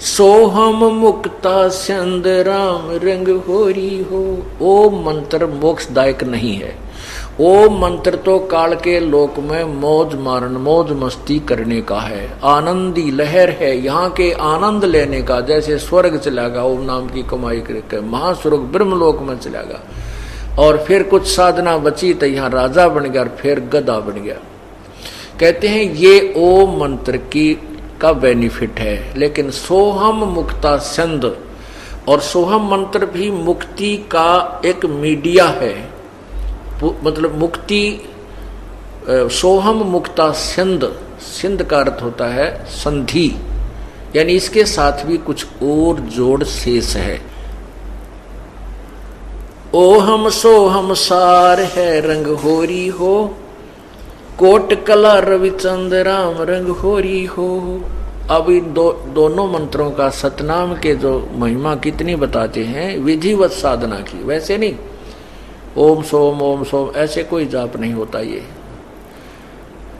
सोहम मुक्ता चंद राम रंग होरी हो। ओम मंत्र मोक्षदायक नहीं है। ओम मंत्र तो काल के लोक में मौज मारन, मौज मस्ती करने का है। आनंदी लहर है यहाँ के आनंद लेने का, जैसे स्वर्ग चलेगा ओम नाम की कमाई करके, महास्वर्ग ब्रह्मलोक में चलेगा। और फिर कुछ साधना बची तो यहाँ राजा बन गया और फिर गधा बन गया। कहते हैं ये ओम मंत्र की का बेनिफिट है। लेकिन सोहम मुक्ता छंद, और सोहम मंत्र भी मुक्ति का एक मीडिया है, मतलब मुक्ति। सोहम मुक्ता छंद, सिंध का अर्थ होता है संधि, यानी इसके साथ भी कुछ और जोड़ शेष है। ओहम सोहम सार है रंग होरी हो, कोट कला रविचंद राम रंग होरी हो। अब इन दोनों मंत्रों का सतनाम के जो महिमा कितनी बताते हैं, विधिवत साधना की, वैसे नहीं ओम सोम ऐसे कोई जाप नहीं होता। ये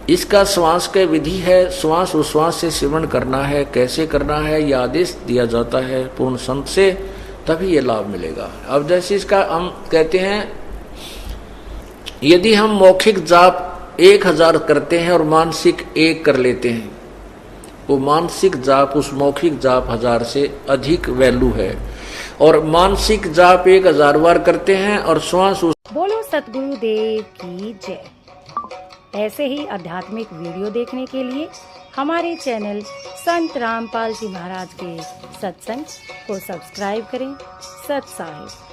इसका श्वास के विधि है, श्वास उश्वास से सेवन करना है। कैसे करना है ये आदेश दिया जाता है पूर्ण संत से, तभी ये लाभ मिलेगा। अब जैसे इसका हम कहते हैं, यदि हम मौखिक जाप 1000 करते हैं और मानसिक 1 कर लेते हैं, वो मानसिक जाप उस मौखिक जाप 1000 से अधिक वैल्यू है। और मानसिक जाप 1000 बार करते हैं और श्वास। बोलो सतगुरु देव की जय। ऐसे ही आध्यात्मिक वीडियो देखने के लिए हमारे चैनल संत रामपाल जी महाराज के सत्संग को सब्सक्राइब करें। सत साहिब।